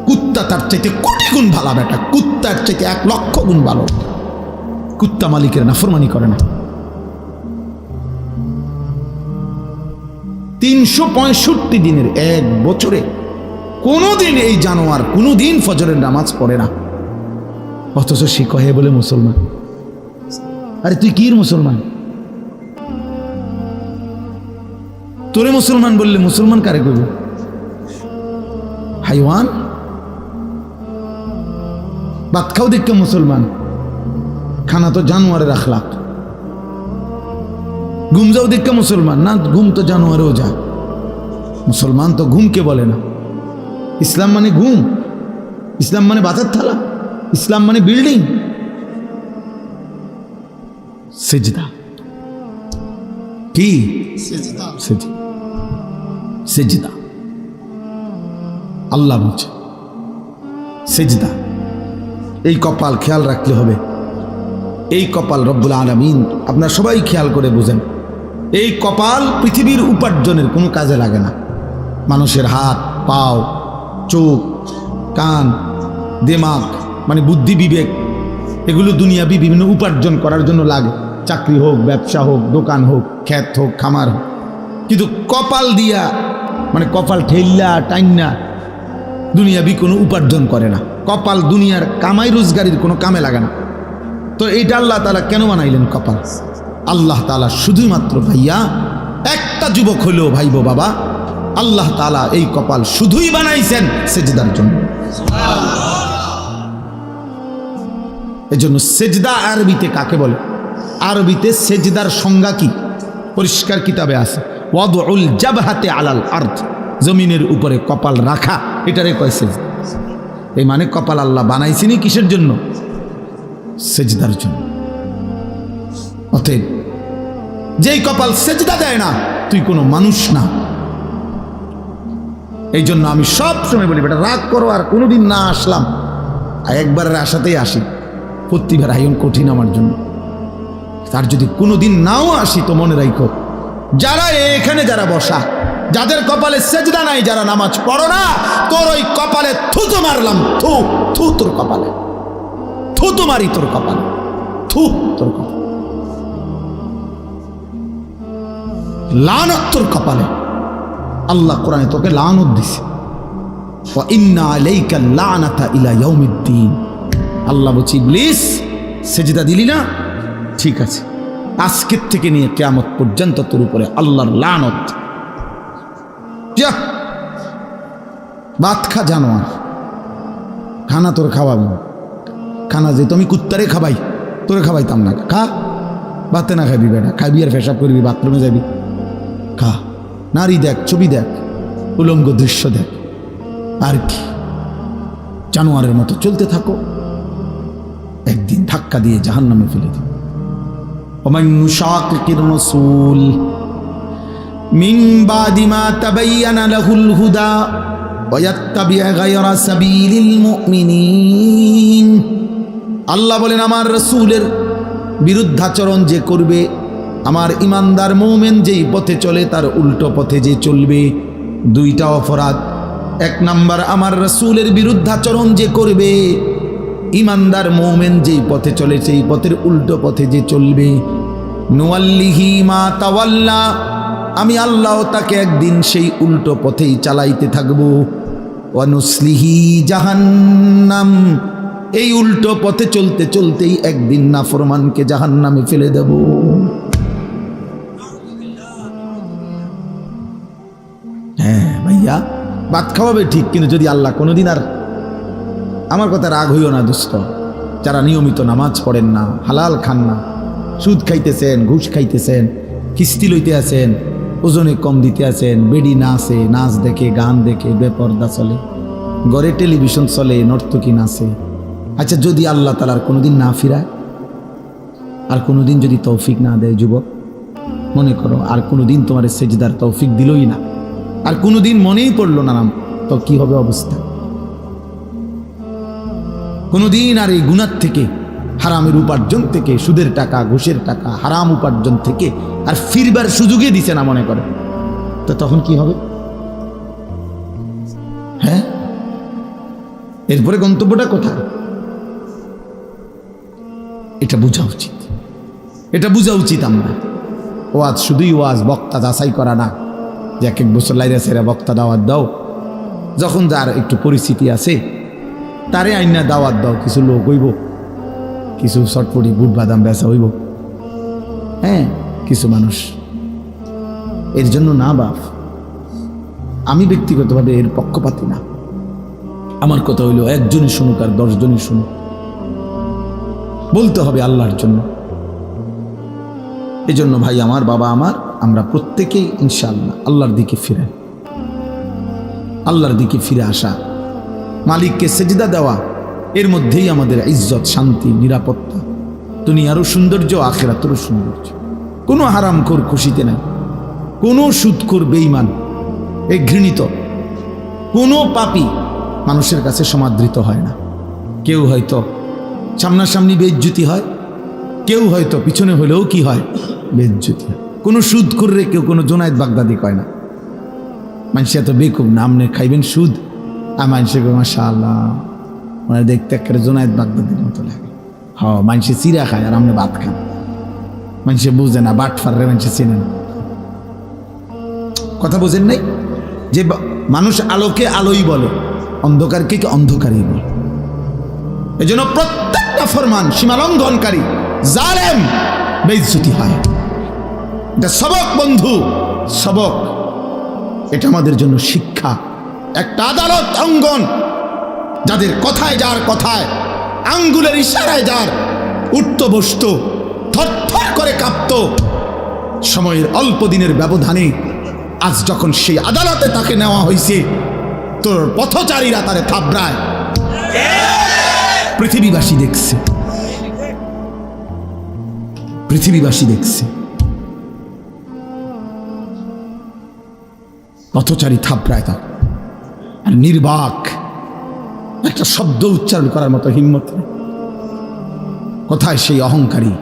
কুত্তা তার চাইতে কোটি গুণ ভালো বেটা, কুত্তার চাইতে 1,00,000 গুণ ভালো। কুত্তা মালিকের নাফরমানি করে না। 365 দিনের এক বছরে কোনোদিন এই জানোয়ার কোনোদিন ফজরের নামাজ পড়ে না, অথচ সে কহে বলে মুসলমান। আরে তুই কি মুসলমান? তোরে মুসলমান বললে মুসলমান কারে কইব? হাইওয়ান। ভাত খাও দেখে মুসলমান, খানা তো জানোয়ারের আখলাক। ঘুম যাও দেখে মুসলমান, না ঘুম তো জানোয়ারেও যা। মুসলমান তো ঘুমকে বলে না। ইসলাম মানে ঘুম, ইসলাম মানে ভাতের থালা, ইসলাম মানে বিল্ডিং। সেজদা কি? সেজদা আল্লাহ বলছে সেজদা। এই কপাল খেয়াল রাখতে হবে, এই কপাল রব্বুল আলামিন, আপনারা সবাই খেয়াল করে বুঝেন, এই কপাল পৃথিবীর উপার্জনের কোনো কাজে লাগে না। মানুষের হাত, পাও, চোখ, কান, দিমাগ মানে বুদ্ধি, বিবেক, এগুলো দুনিয়াবি বিভিন্ন উপার্জন করার জন্য লাগে। চাকরি হোক, ব্যবসা হোক, দোকান হোক, ক্ষেত হোক, খামার হোক। কিন্তু কপাল দিয়া মানে কপাল ঠেল্লা টাইন্না দুনিয়াবি কোনো উপার্জন করে না। কপাল দুনিয়ার কামাই রোজগারির কোনো কামে লাগে না। তো এইটা আল্লাহ তাআলা কেন বানাইলেন কপাল? আল্লাহ তাআলা শুধুমাত্র ভাইয়া একটা যুবক হলেও ভাইবো বাবা, আল্লাহ তাআলা এই কপাল শুধুই বানাইছেন সেজদার জন্য। এজন্য সেজদা আরবিতে কাকে বলে? আরবিতে সেজদার সংজ্ঞা কি? পরিষ্কার কিতাবে আছে, ওয়াদউল জাবহাতে আলাল আরদ, জমিনের উপরে কপাল রাখা, এটারে কয় সেজদা। এই মানে কপাল আল্লাহ বানাইছেনই কিসের জন্য? সেজদার জন্য। অতএব যেই কপাল সেজদা দেয় না, তুই কোনো মানুষ না। এই জন্য আমি সব সময় বলি, বেটা রাগ করো আর কোনোদিন না আসলাম, একবারের আশাতেই আসি, প্রতিবার আয়ন কঠিন আমার জন্য। তার যদি কোনোদিন নাও আসি তো মনে রাখো, যারা এখানে যারা বসা, যাদের কপালে সেজদা নাই, যারা নামাজ পড়ো না, তোর ওই কপালে থুতু মারলাম, থু থু তোর কপালে, থুতু মারি তোর কপালে, থু তোর কপালে, লানত তোর কপালে। আল্লাহ কোরআনে তোকে লানত দিছে, ওয়া ইন্না আলাইকা লানাতা ইলা ইয়াউমিদ্দিন। আল্লাহ বলছে, ইবলিস সেজদা দিলি না, ঠিক আছে, আজকের থেকে নিয়ে কিয়ামত পর্যন্ত তোর উপরে আল্লাহর লানত। যা ভাত খা জানোয়ার, খানা তোর খাওয়াবো, খানা যে তুমি কুত্তারে খাবাই, তোরে খাবাইতাম না, খা। ভাতে না খাবি বেটা, খাবি আর পেশাব করবি, বাথরুমে যাবি, খা। নারী দেখ, ছবি দেখ, উলঙ্গ দৃশ্য দেখ, আর কি জানোয়ারের মতো চলতে থাকো, একদিন ধাক্কা দিয়ে জাহান্নামে ফেলে দিও। ওমান ইউশাকিকির রাসূল মিন বাদি মা তাবায়্যানা লাহুল হুদা ওয়া ইয়াত্তাবি' গায়রা সাবিলিল মুমিনিন। আল্লাহ বলেন, আমার রাসূলের বিরুদ্ধাচরণ যে করবে, আমার ইমানদার মুমিন যেই পথে চলে তার উল্টো পথে যে চলবে, দুইটা অপরাধ। এক নাম্বার, আমার রাসূলের বিরুদ্ধাচরণ যে করবে, ইমানদার মুমিন যেই পথে চলে সেই পথের উল্টো পথে যে চলবে, নুওয়াল্লিহি মা তাওয়াল্লা, আমি আল্লাহ তাকে একদিন সেই উল্টো পথেই চালাইতে থাকবো। ওয়া নুসলিহি জাহান্নাম, এই উল্টো পথে চলতে চলতেই একদিন নাফরমানকে জাহান্নামে ফেলে দেব। হ্যাঁ ভাইয়া, ভাত খাওয়াবে ঠিক, কিন্তু যদি আল্লাহ কোনোদিন, আর আমার কথা রাগ হইও না দোস্ত, যারা নিয়মিত নামাজ পড়েন না, হালাল খান না, সুদ খাইতেছেন, ঘুষ খাইতেছেন, কিস্তি লইতে আছেন, ওজনে কম দিতে আছেন, বেডি নাচে, নাচ দেখে, গান দেখে, বেপর্দা চলে, ঘরে টেলিভিশন চলে, নর্তকী নাচে। আচ্ছা, যদি আল্লাহ তাআলা কোনোদিন না ফিরায়, আর কোনোদিন যদি তৌফিক না দেয়, যুবক মনে করো আর কোনোদিন তোমার সেজদার তৌফিক দিলই না, আর কোনোদিন মনেই পড়লো না নাম, তো কি হবে অবস্থা? কোনোদিন আর এই গুনার থেকে, হারামের উপার্জন থেকে, সুদের টাকা, ঘুষের টাকা, হারাম উপার্জন থেকে আর ফিরবার সুযোগই দিছে না মনে করে, তো তখন কি হবে? হ্যাঁ, এরপরে গন্তব্যটা কোথায়? এটা বোঝা উচিত, এটা বোঝা উচিত। আমরা ওয়াজ শুধুই ওয়াজ, বক্তা যাচাই করা না, যে এক এক বছর লাইরা সেরা বক্তা দাওয়াত দাও, যখন যার একটু পরিস্থিতি আছে তারে আইনা দাওয়াত দাও, কিছু লোক হইব, কিছু চটপটি বুট বাদাম বেচা হইব, হ্যাঁ কিছু মানুষ। এর জন্য না বাপ, আমি ব্যক্তিগতভাবে এর পক্ষপাতী না। আমার কথা হইল, একজনই শুনুক আর 10 জনই শুনুক, বলতে হবে আল্লাহর জন্য। এই জন্য ভাই আমার, বাবা আমার, আমরা প্রত্যেকেই ইনশাআল্লাহ আল্লাহর দিকে ফিরে, আল্লাহর দিকে ফিরে আসা, মালিককে সেজদা দেওয়া, এর মধ্যেই আমাদের ইজ্জত, শান্তি, নিরাপত্তা, দুনিয়ারও সৌন্দর্য, আখিরাতেরও সৌন্দর্য। কোনো হারামখোর খুশিতে নাই, কোনো সুদখোর বেঈমান, এই ঘৃণিত কোনো পাপী মানুষের কাছে সমাদৃত হয় না। কেউ হয়তো সামনাসামনি বেইজ্জতি হয়, কেউ হয়তো পিছনে হলেও কি হয়, বেইজ্জতি হয়। কোনো সুদ করে কেউ কোনো জোনায়েদ বাগদাদি কয় না। মানুষ এত বেকুব না, আপনি খাইবেন সুদ, আর মানুষের মাশাআল্লাহ মানে দেখতে একটা জোনায়েদ বাগদাদির মতো লাগে। হ্যাঁ, মানুষে চিরা খায় আর আপনি ভাত খান। মানুষে বুঝে না, বাট ফাররে মানুষে চেনে না। কথা বোঝেন নাই? যে মানুষ আলোকে আলোই বলে, অন্ধকারকে অন্ধকারই বলে। এই জন্য প্রত্যেকটা ফরমান সীমালঙ্ঘনকারী, জালেম বেইজ্জতি হয়। এটা সবক বন্ধু, সবক, এটা আমাদের জন্য শিক্ষা। একটা আদালত অঙ্গন, যাদের কথায় যার কথায় আঙ্গুলের ইশারায় যার উঠত বসত, থরথর করে কাঁপত, সময়ের অল্প দিনের ব্যবধানে আজ যখন সেই আদালতে তাকে নেওয়া হয়েছে, তোর পথচারীরা তারে থাবড়ায়, পৃথিবীবাসী দেখছে, পৃথিবীবাসী দেখছে, পথচারী থাবড়ায় তার, আর নির্বাক একটা শব্দ উচ্চারণ করার মতো হিম্মত নেই। কোথায় সেই অহংকারী,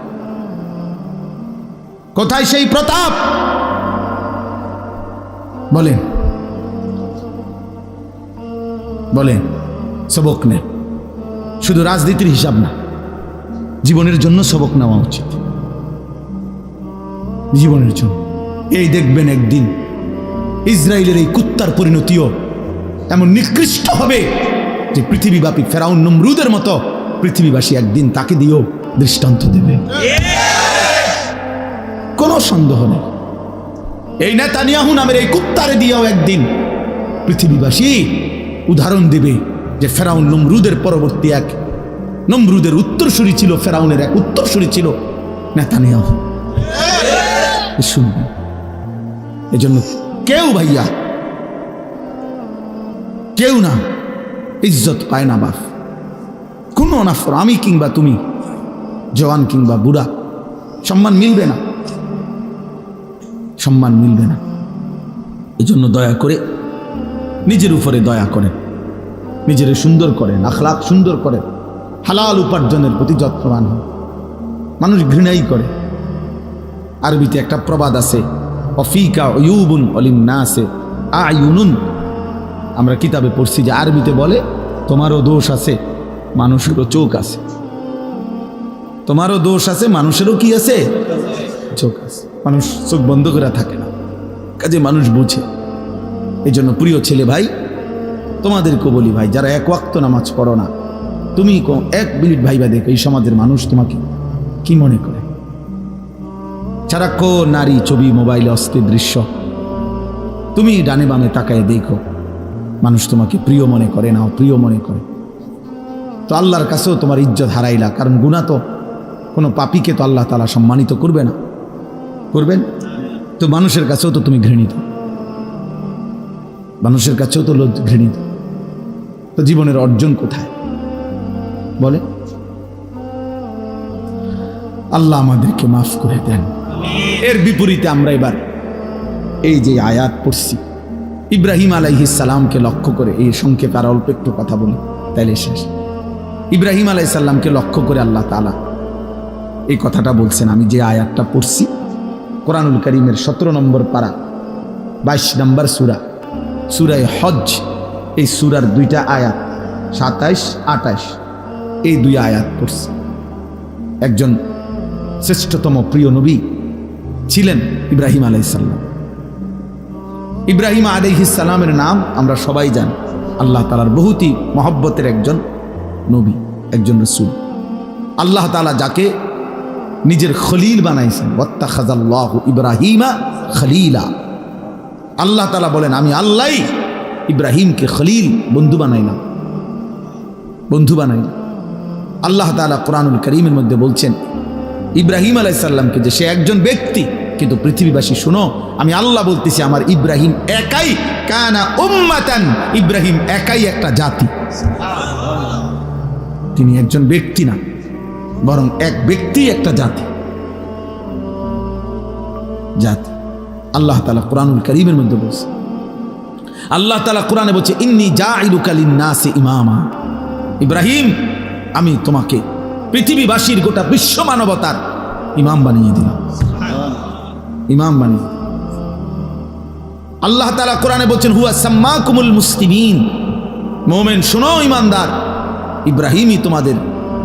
কোথায় সেই প্রতাপ? বলেন বলেন। সবক নে, শুধু রাজনীতির হিসাব না, জীবনের জন্য সবক নেওয়া উচিত, জীবনের জন্য। এই দেখবেন একদিন ইসরায়েলের এই কুত্তার পরিণতিও এমন নিকৃষ্ট হবে যে পৃথিবীব্যাপী ফেরাউন নমরুদের মতো পৃথিবীবাসী একদিন তাকে দিয়েও দৃষ্টান্ত দেবে, কোনো সন্দেহ নেই। এই নেতানিয়াহু নামের এই কুত্তারে দিয়েও একদিন পৃথিবীবাসী উদাহরণ দেবে যে ফেরাউন নমরুদের পরবর্তী এক নমরুদের উত্তরসূরি ছিল, ফেরাউনের এক উত্তরসূরি ছিল নেতানিয়াহু। শুনবেন, এজন্য কেউ ভাইয়া, কেউ না ইজ্জত পায় না বাপ, কোনো নাফর, আমি কিংবা তুমি, জওয়ান কিংবা বুড়া, সম্মান মিলবে না, সম্মান মিলবে না। এজন্য দয়া করে নিজের উপরে দয়া করেন, নিজের সুন্দর করেন, আখলাক সুন্দর করেন, হালাল উপার্জনের প্রতি যত্নবান হন। মানুষ ঘৃণাই করে। আরবিতে একটা প্রবাদ আছে, অফিকা ইউবুন অলিম না আছে আয়ুনুন। আমরা কিতাবে পড়ছি যে আরবিতে বলে, তোমারও দোষ আছে, মানুষেরও চোখ আছে। তোমারও দোষ আছে, মানুষেরও কি আছে? চোখ আছে। মানুষ চোখ বন্ধ করে থাকে না, কাজে মানুষ বুঝে। এই জন্য প্রিয় ছেলে ভাই, তোমাদেরকে বলি ভাই, যারা এক ওয়াক্ত নামাজ পড়ো না, তুমি এক মিনিট ভাইবা দেখো এই সমাজের মানুষ তোমাকে কি মনে করে। সারাক্ষণ নারী ছবি, মোবাইলে অস্থির দৃশ্য, তুমি ডানে বামে তাকায় দেখো, মানুষ তোমাকে প্রিয় মনে করে না অপ্রিয় মনে করে। তো আল্লাহর কাছেও তোমার ইজ্জত হারাইলা, কারণ গুনাহ তো কোনো পাপীকে তো আল্লাহ তাআলা সম্মানিত করবে না, করবেন তো মানুষের কাছেও তো তুমি ঘৃণিত, মানুষের কাছেও তো ঘৃণিত। তো জীবনের অর্জন কোথায় বলে? আল্লাহ আমাদেরকে মাফ করে দেন। এর বিপরীতে আমরা এবার এই যে আয়াত পড়ছি, ইব্রাহিম আলাইহিস সালামকে লক্ষ্য করে, এই সংক্ষেপে আর অল্প একটু কথা বলি তাইলে শেষ। ইব্রাহিম আলাইহিস সালামকে লক্ষ্য করে আল্লাহ তাআলা এই কথাটা বলছেন। আমি যে আয়াতটা পড়ছি কোরআনুল কারীমের 17 নম্বর পারা 22 নম্বর সূরা, সূরায়ে হজ, এই সূরার 2টা আয়াত 27-28, এই 2 আয়াত পড়ছি। একজন শ্রেষ্ঠতম প্রিয় নবী ছিলেন ইব্রাহিম আলাইহিস সালাম। ইব্রাহিম আলাইহিস সালামের নাম আমরা সবাই জানি, আল্লাহ তাআলার বহুতই মহব্বতের একজন নবী, একজন রাসূল। আল্লাহ তাআলা যাকে নিজের খলিল বানাইছেন, ওয়াত্তাখাযাল্লাহু ইব্রাহিমা খলিলা। আল্লাহ তাআলা বলেন, আমি আল্লাহই ইব্রাহিমকে খলিল, বন্ধু বানাইলাম, বন্ধু বানাইলাম। আল্লাহ তাআলা কোরআনুল কারীমের মধ্যে বলছেন ইব্রাহিম আলাইহিস সালামকে যে সে একজন ব্যক্তি, কিন্তু পৃথিবীবাসী শুনো, আমি আল্লাহ বলতেছি আমার ইব্রাহিম একাই, কানা উম্মাতান, ইব্রাহিম একাই একটা জাতি। তিনি একজন ব্যক্তি না, বরং এক ব্যক্তি একটা জাতি, জাতি। আল্লাহ তাআলা কোরআনুল কারীমের মধ্যে বলছে, আল্লাহ তাআলা কোরআনে বলছে, ইন্নী জাইলুকা লিন-নাসি ইমামা। ইব্রাহিম, আমি তোমাকে পৃথিবীবাসীর গোটা বিশ্ব মানবতার ইমাম বানিয়ে দিলাম, ইমাম বানিয়ে। আল্লাহ তাআলা কোরআনে বলছেন, হুয়া সাম্মাকুমুল মুসলিমিন। মুমিন শোনো, ইমানদার, ইব্রাহিমই তোমাদের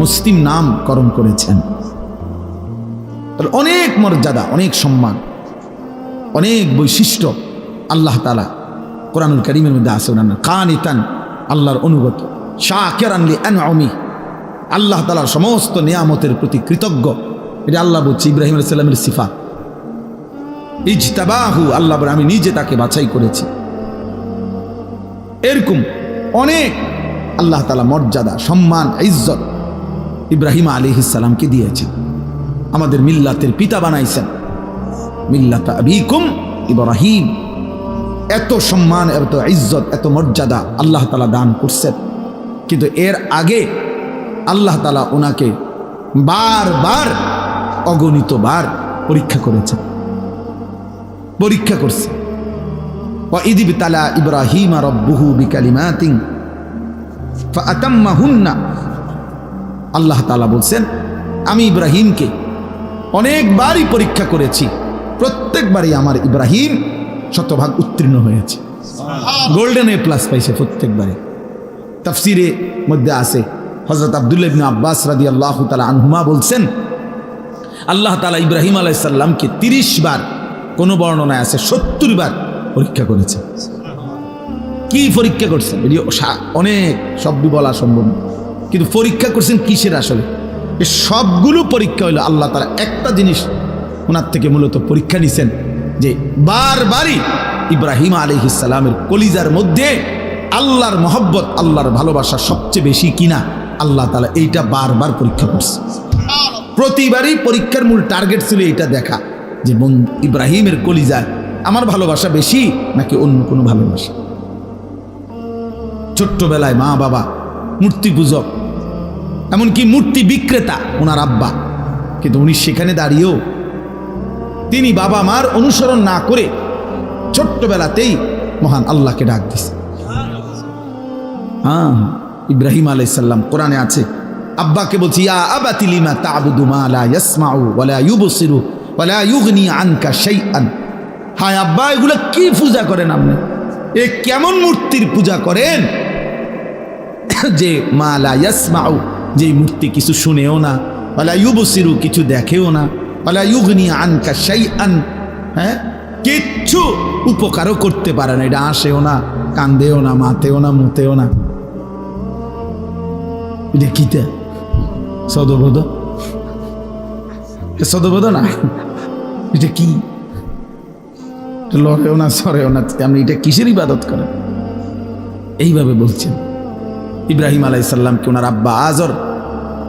মুসলিম নামকরণ করেছেন। অনেক মর্যাদা, অনেক সম্মান, অনেক বৈশিষ্ট্য আল্লাহ তাআলা কোরআনুল কারীমের মধ্যে আছে। কানিতান, আল্লাহর অনুগত, শাকিরান লিআনউমি, আল্লাহ তাআলার সমস্ত নিয়ামতের প্রতি কৃতজ্ঞ। এটা আল্লাহ বলছে, ইব্রাহিম আলাইহিস সালামের সিফাত। ইজতাবাহু, আল্লাহ বলে আমি নিজে তাকে বাছাই করেছি। এরকম অনেক আল্লাহ তাআলা মর্যাদা, সম্মান, ইজ্জত ইব্রাহিম আলাইহিস সালামকে দিয়েছেন। আমাদের মিল্লাতের পিতা বানাইছেন, মিল্লাতা আবিকুম ইব্রাহিম। এত সম্মান, এত ইজ্জত, এত মর্যাদা আল্লাহ তাআলা দান করছেন। কিন্তু এর আগে আল্লাহ তাআলা ওনাকে বারবার, অগণিতবার পরীক্ষা করেছেন, পরীক্ষা করছে। ওয়া ইয ইবতালা ইব্রাহিম রাব্বুহু বিকালিমাতিন ফাআতাম্মাহুন্না। আল্লাহ তাআলা বলছেন আমি ইব্রাহিমকে অনেকবারই পরীক্ষা করেছি, প্রত্যেকবারই আমার ইব্রাহিম শতভাগ উত্তীর্ণ হয়েছে, গোল্ডেন A+ পাইছে প্রত্যেকবারে। তাফসিরে মধ্যে আছে, হযরত আব্দুল্লাহ ইবনে আব্বাস রাদিয়াল্লাহু তাআলা আনহুমা বলছেন আল্লাহ তাআলা ইব্রাহিম আলাইহিস সালামকে 30 বার, কোন বর্ণনায় আছে 70 বার পরীক্ষা করেছে। কি পরীক্ষা করছেন অনেক শব্দ বলা সম্ভব না, কিন্তু পরীক্ষা করছেন কিসের? আসলে এই সবগুলো পরীক্ষা হলো আল্লাহ তাআলা একটা জিনিস ওনার থেকে মূলত পরীক্ষা নিছেন, যে বারবারই ইব্রাহিম আলাইহিস সালামের কলিজার মধ্যে আল্লাহর মহব্বত, আল্লাহর ভালোবাসা সবচেয়ে বেশি কিনা আল্লাহ তাআলা এইটা বারবার পরীক্ষা করছে। প্রতিবারই পরীক্ষার মূল টার্গেট ছিল এটা দেখা, যে ইব্রাহিমের কলিজায় আমার ভালোবাসা বেশি নাকি অন্য কোনো ভালোবাসা। ছোট্টবেলায় মা বাবা মূর্তি পূজক, এমনকি মূর্তি বিক্রেতা ওনার আব্বা, কিন্তু উনি সেখানে দাঁড়িয়েও তিনি বাবা মার অনুসরণ না করে ছোট্টবেলাতেই মহান আল্লাহকে ডাক দিছে। ইব্রাহিম আলাইহিস সালাম, কোরআনে আছে, আব্বাকে বলছি ইয়া আবাতি লিমা তা'বুদু মা লা ইয়াসমাউ ওয়া লা ইউবসিরু ওয়া লা ইউগনি আনকা শাইআন। হায় আব্বা, এগুলো কি পূজা করেন আপনি? এ কেমন মূর্তির পূজা করেন যে মা লা ইয়াসমাউ, যে মূর্তি কিছু শুনেও না, ওয়া লা ইউবসিরু, কিছু দেখেও না, ওয়া লা ইউগনি আনকা শাইআন, হ্যাঁ, কিচ্ছু উপকারও করতে পারে না, এটা আসেও না, কান্দেও না, মাতেও না, মুতেও না। এটা কিটা সদবোধ? সদবোধ না, এটা কি? লড়েও না, সরেও না, আপনি এটা কিসের ইবাদত করেন? এইভাবে বলছেন ইব্রাহিম আলাইহিস সালামকে ওনার আব্বা আজর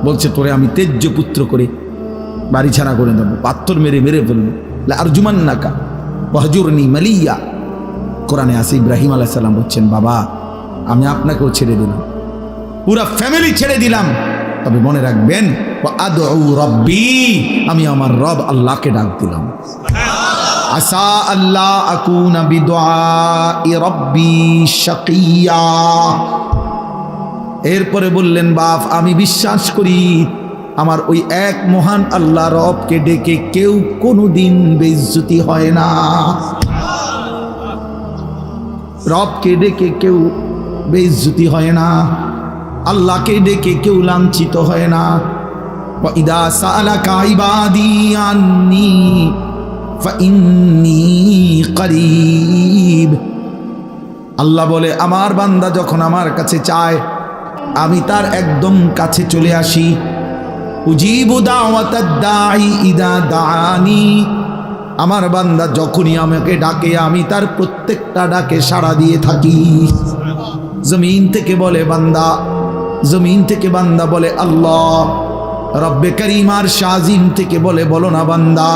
বলছে, তোরে আমি তেজ্য পুত্র করে বাড়ি ছাড়া করে দেবো, পাথর মেরে মেরে ফেলবো, লা আরজুমান্নাকা ওয়াহজুরনি মালিয়া। কোরআনে আছে ইব্রাহিম আলাইহিস সালাম বলছেন, বাবা আমি আপনাকেও ছেড়ে দিলাম, পুরা ফ্যামিলি ছেড়ে দিলাম, তবে মনে রাখবেন ওয়া আদউ রাব্বি, আমি আমার রব আল্লাহকে ডাক দিলাম। আসা আল্লাহ আকুনা বিদুআই রাব্বি শাকিয়া। এরপরে বললেন, বাপ আমি বিশ্বাস করি আমার ওই এক মহান আল্লাহ রবকে ডেকে কেউ কোনোদিন বেইজ্জতি হয় না, রবকে ডেকে কেউ বেইজ্জতি হয় না, আল্লাহকে ডেকে কেউ লাঞ্ছিত হয় না। ওয়া ইদা সালাকা ইবাদি আন্নী ফাইন্নী করিব। আল্লাহ বলে আমার বান্দা যখন আমার কাছে চায় আমি তার একদম কাছে চলে আসি। উজিবু দাওয়াতাদ দাঈ ইদা দাআনি। আমার বান্দা যখনই আমাকে ডাকে আমি তার প্রত্যেকটা ডাকে সাড়া দিয়ে থাকি। জমিন থেকে বলে বান্দা, জমিন থেকে বান্দা বলে আল্লাহ, রব্বে করিম আর শাজিম থেকে বলে বলো না বান্দা,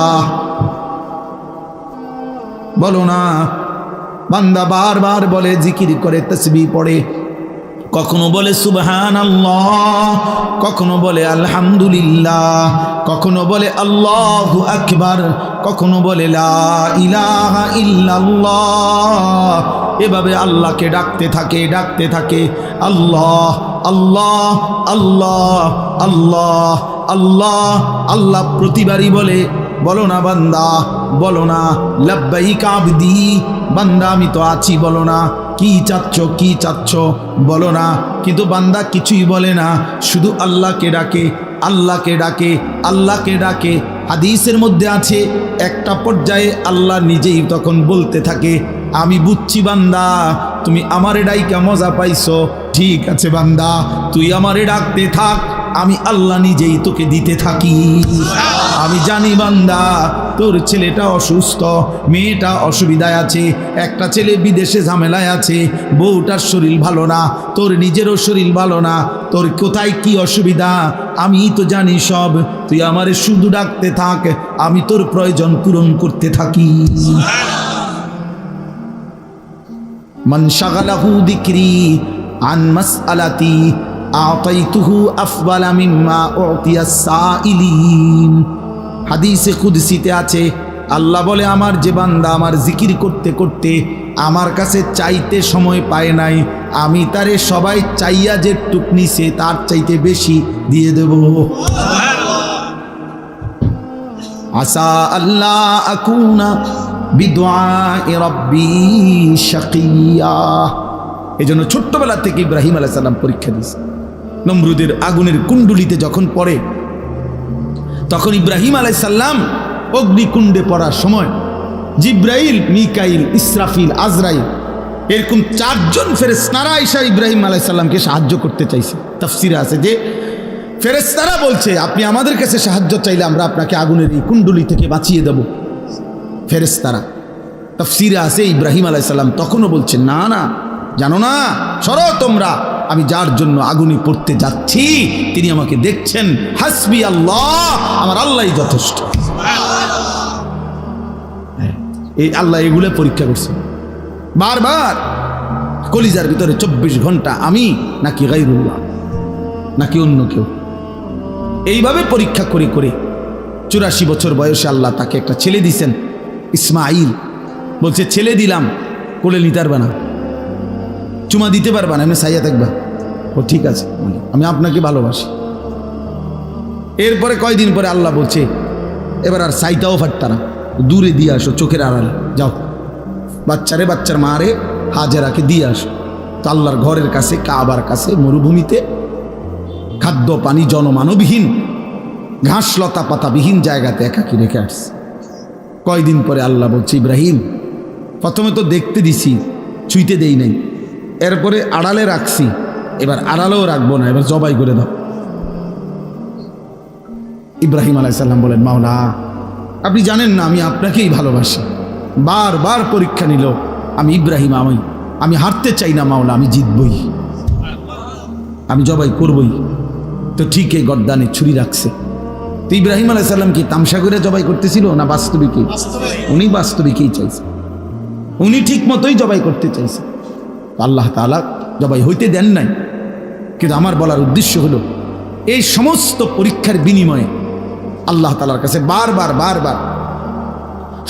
বলো না। বান্দা বারবার বলে, জিকির করে, তাসবিহ পড়ে, কখনো বলে সুবহানাল্লাহ, কখনো বলে আলহামদুলিল্লাহ, কখনো বলে আল্লাহু আকবার, কখনো বলে লা ইলাহা ইল্লাল্লাহ। এভাবে আল্লাহকে ডাকতে থাকে, ডাকতে থাকে। আল্লাহ আল্লাহ আল্লাহ আল্লাহ আল্লাহ আল্লাহ। প্রতিবারই বলে বলো না বান্দা, বলো না লাব্বাইক আবদি, বান্দা আমি তো আছি, বলো না কি চাচ্ছ, কি চাচ্ছ বলো না। কিন্তু বান্দা কিছুই বলে না, শুধু আল্লাহকে ডাকে, আল্লাহকে ডাকে, আল্লাহকে ডাকে। হাদিসের মধ্যে আছে একটা পর্যায়ে আল্লাহ নিজেই তখন বলতে থাকে, আমি বুঝছি বান্দা তুমি আমারে ডাইকা মজা পাইছো, ঠিক আছে বান্দা তুই আমারে ডাকতে থাক, আমি আল্লাহ নিজেই তোকে দিতে থাকি। আমি জানি বান্দা তোর ছেলেটা অসুস্থ, মেয়েটা অসুবিধায় আছে, একটা ছেলে বিদেশে ঝামেলায় আছে, বউটার শরীর ভালো না, তোর নিজেরও শরীর ভালো না, তোর কোথায় কি অসুবিধা আমি তো জানি সব। তুই আমারে শুধু ডাকতে থাক, আমি তোর প্রয়োজন পূরণ করতে থাকি। মান শাগালাহু যিকরি আন মাসআলাতি আতাইতুহু আফদালা মিম্মা উতিয়াস সাইলিন। হাদিসে কুদসিতে আছে, আল্লাহ বলে আমার যে বান্দা আমার জিকির করতে করতে আমার কাছে চাইতে সময় পায় নাই, আমি তারে সবাই চাইয়া যে টুক নিছে তার চাইতে বেশি দিয়ে দেব। আসা আল্লাহ আকুনা বিদুআই রাব্বি শাকিয়া। এজন্য ছোট্টবেলা থেকে ইব্রাহিম আলাইহিস সালাম পরীক্ষা দিয়েছে। নমরুদের আগুনের কুণ্ডুলিতে যখন পড়ে, তখন ইব্রাহিম আলাইহিস সালাম অগ্নিকুণ্ডে পড়ার সময় জিব্রাইল, মিকাইল, ইসরাফিল, আজরাইল এরকম 4 জন ফেরেশতারা আয়েশা ইব্রাহিম আলাইহিস সালামকে সাহায্য করতে চাইছে। তাফসিরে আছে যে ফেরেশতারা বলছে আপনি আমাদের কাছে সাহায্য চাইলে আমরা আপনাকে আগুনের এই কুণ্ডুলি থেকে বাঁচিয়ে দেব। ফেরেশতারা তাফসিরে আছে ইব্রাহিম আলাইহিস সালাম তখনও বলছেন না না, জানো না, সরো তোমরা, আমি যার জন্য আগুনে পড়তে যাচ্ছি তিনি আমাকে দেখছেন। হাসবি আল্লাহ, আমার আল্লাহই যথেষ্ট। এই আল্লাহ এগুলো পরীক্ষা করছে বারবার কলিজার ভিতরে 24 ঘন্টা, আমি নাকি গায়রুল্লাহ নাকি অন্য কেউ। এইভাবে পরীক্ষা করে করে 84 বছর বয়সে আল্লাহ তাকে একটা ছেলে দিছেন, ইসমাইল। বলছে ছেলে দিলাম, কোলে নিতে পারবে না, চুমা দিতে পারবা না, আমি সাইয়া থাকবা। ও ঠিক আছে, আমি আপনাকে ভালোবাসি। এরপরে কয়দিন পরে আল্লাহ বলছে এবার আর সাইটাও ফাটতারা, দূরে দিয়ে আসো, চোখের আড়ালে যাও, বাচ্চারে বাচ্চার মারে হাজেরাকে দিয়ে আসো। তো আল্লাহর ঘরের কাছে, কাবার কাছে, মরুভূমিতে, খাদ্য পানি জনমানবহীন, ঘাস লতা পাতাবিহীন জায়গাতে একাকি রেখে আসছে। কয়দিন পরে আল্লাহ বলছে ইব্রাহিম, প্রথমে তো দেখতে দিছি, ছুঁইতে দেই নাই, এরপরে আড়ালে রাখছি, এবার আড়ালেও রাখবো না, এবার জবাই করে দাও। ইব্রাহিম আলাইহিস সালাম বলেন মাওলা আপনি জানেন না আমি আপনাকেই ভালোবাসি। বারবার পরীক্ষা নিল, আমি ইব্রাহিম, আমি হারতে চাই না মাওলা, আমি জিতবই, আমি জবাই করবই। তো ঠিক এই গর্দানে ছুরি রাখছে। তো ইব্রাহিম আলাইহিস সালাম কি তামসা করে জবাই করতেছিল না বাস্তবিকই? উনি বাস্তবিকই চাইছে, উনি ঠিক মতোই জবাই করতে চাইছে। আল্লাহ তাআলা জবাই হইতে দেন নাই। কিন্তু আমার বলার উদ্দেশ্য হলো এই সমস্ত পরীক্ষার বিনিময়ে আল্লাহ তাআলার কাছে বারবার বারবার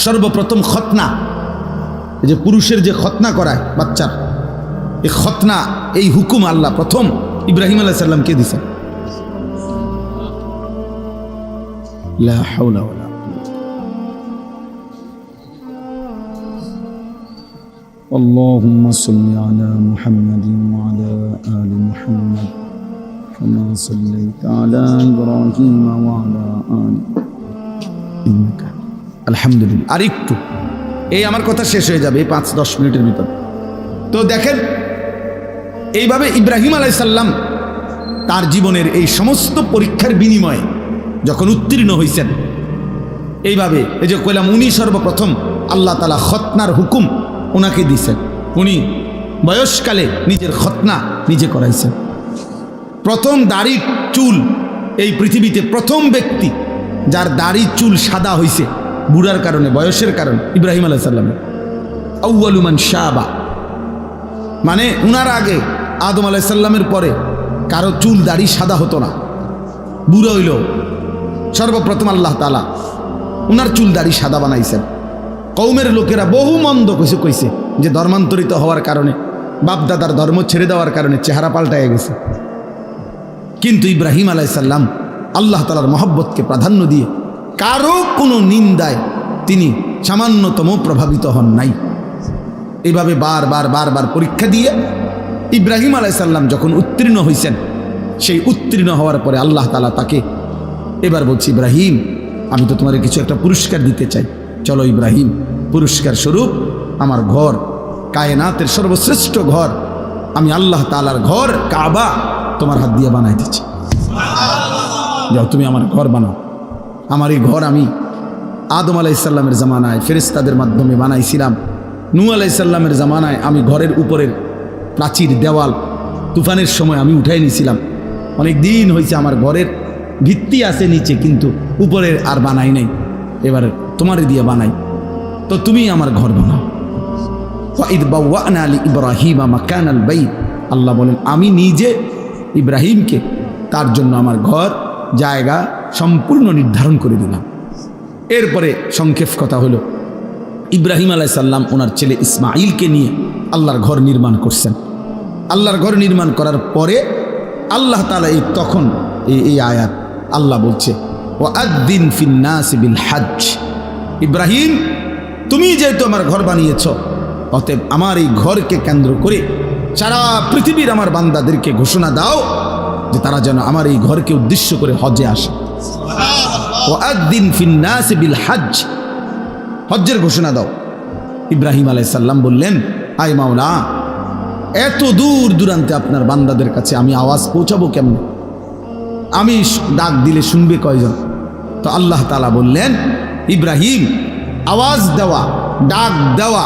সর্বপ্রথম খতনা, এই যে পুরুষের যে খতনা করায় বাচ্চার, এই খতনা, এই হুকুম আল্লাহ প্রথম ইব্রাহিম আলাইহিস সালামকে দিয়েছেন। লা হাওলা ওয়ালা اللهم صل على محمد وعلى آل محمد كما صليت على إبراهيم وعلى آل إنك الحمد لله। আর একটু এই আমার কথা শেষ হয়ে যাবে এই 5-10 মিনিটের ভিতর। তো দেখেন এইভাবে ইব্রাহিম আলাইহিস সালাম তার জীবনের এই সমস্ত পরীক্ষার বিনিময়ে যখন উত্তীর্ণ হয়েছেন, এইভাবে এই যে কইলাম উনি সর্বপ্রথম আল্লাহ তাআলা খতনার হুকুম ওনাকে দিয়েছেন। উনি বয়সকালে নিজের খতনা নিজে করাইছেন। প্রথম দাড়ি চুল এই পৃথিবীতে প্রথম ব্যক্তি যার দাড়ি চুল সাদা হয়েছে বুড়ার কারণে, বয়সের কারণে, ইব্রাহিম আলাইহিস সালাম। আউয়ালু মান শাবা, মানে উনার আগে আদম আলাইহিস সালামের পরে কারো চুল দাড়ি সাদা হতো না, বুড়ো হইল সর্বপ্রথম আল্লাহ তাআলা উনার চুল দাড়ি সাদা বানাইছেন। কওমের লোকেরা বহু মন্দ কইছে যে ধর্মান্তরিত হওয়ার কারণে, বাপদাদার ধর্ম ছেড়ে দেওয়ার কারণে চেহারা পাল্টায় গেছে। কিন্তু ইব্রাহিম আলাইহিস সালাম আল্লাহ তাআলার মহব্বতকে প্রাধান্য দিয়ে কারো কোনো নিন্দায় তিনি সামান্যতম প্রভাবিত হন নাই। এইভাবে বারবার বারবার পরীক্ষা দিয়ে ইব্রাহিম আলাইহিস সালাম যখন উত্তীর্ণ হয়েছেন, সেই উত্তীর্ণ হওয়ার পরে আল্লাহ তাআলা তাকে এবার বলছি ইব্রাহিম আমি তো তোমার কিছু একটা পুরস্কার দিতে চাই, চলো ইব্রাহিম, পুরস্কার স্বরূপ আমার ঘর, কায়নাতের সর্বশ্রেষ্ঠ ঘর, আমি আল্লাহ তাআলার ঘর কাবা তোমার হাত দিয়ে বানাই দিচ্ছি। যাও তুমি আমার ঘর বানাও। আমার এই ঘর আমি আদম আলাইসাল্লামের জামানায় ফেরেশতাদের মাধ্যমে বানাইছিলাম। নূহ আলাইসাল্লামের জামানায় আমি ঘরের উপরের প্রাচীর দেওয়াল তুফানের সময় আমি উঠাই নিয়েছিলাম। অনেক দিন হয়েছে আমার ঘরের ভিত্তি আছে নিচে, কিন্তু উপরের আর বানাই নাই। এবার তোমারে দিয়ে বানাই, তো তুমি আমার ঘর বানাও। ইব্রাহিমা মাকানাল বাইত, আল্লাহ বলেন আমি নিজে ইব্রাহিমকে তার জন্য আমার ঘর জায়গা সম্পূর্ণ নির্ধারণ করে দিলাম। এরপরে সংক্ষেপ কথা হলো, ইব্রাহিম আলাইহিস সালাম ওনার ছেলে ইসমাঈলকে নিয়ে আল্লাহর ঘর নির্মাণ করছেন। আল্লাহর ঘর নির্মাণ করার পরে আল্লাহ তাআলা তখন এই আয়াত আল্লাহ বলছে, ওয়াআদ্দিন ফিন্নাসি বিল হজ্জ, ইব্রাহিম তুমি যেহেতু আমার ঘর বানিয়েছ, অতএব আমার এই ঘরকে কেন্দ্র করে সারা পৃথিবীর আমার বান্দাদেরকে ঘোষণা দাও যে তারা যেন আমার এই ঘরকে উদ্দেশ্য করে হজে আসে। ওয়াআদ্দিন ফিন্নাসি বিল হজ্জ, হজ্জের ঘোষণা দাও। ইব্রাহিম আলাইহিস সালাম বললেন, আয় মাওলা, এত দূর দূরান্তে আপনার বান্দাদের কাছে আমি আওয়াজ পৌঁছাবো কেমন? আমি ডাক দিলে শুনবে কয়জন? তো আল্লাহ তাআলা বললেন, ইব্রাহিম আওয়াজ দেওয়া, ডাক দেওয়া,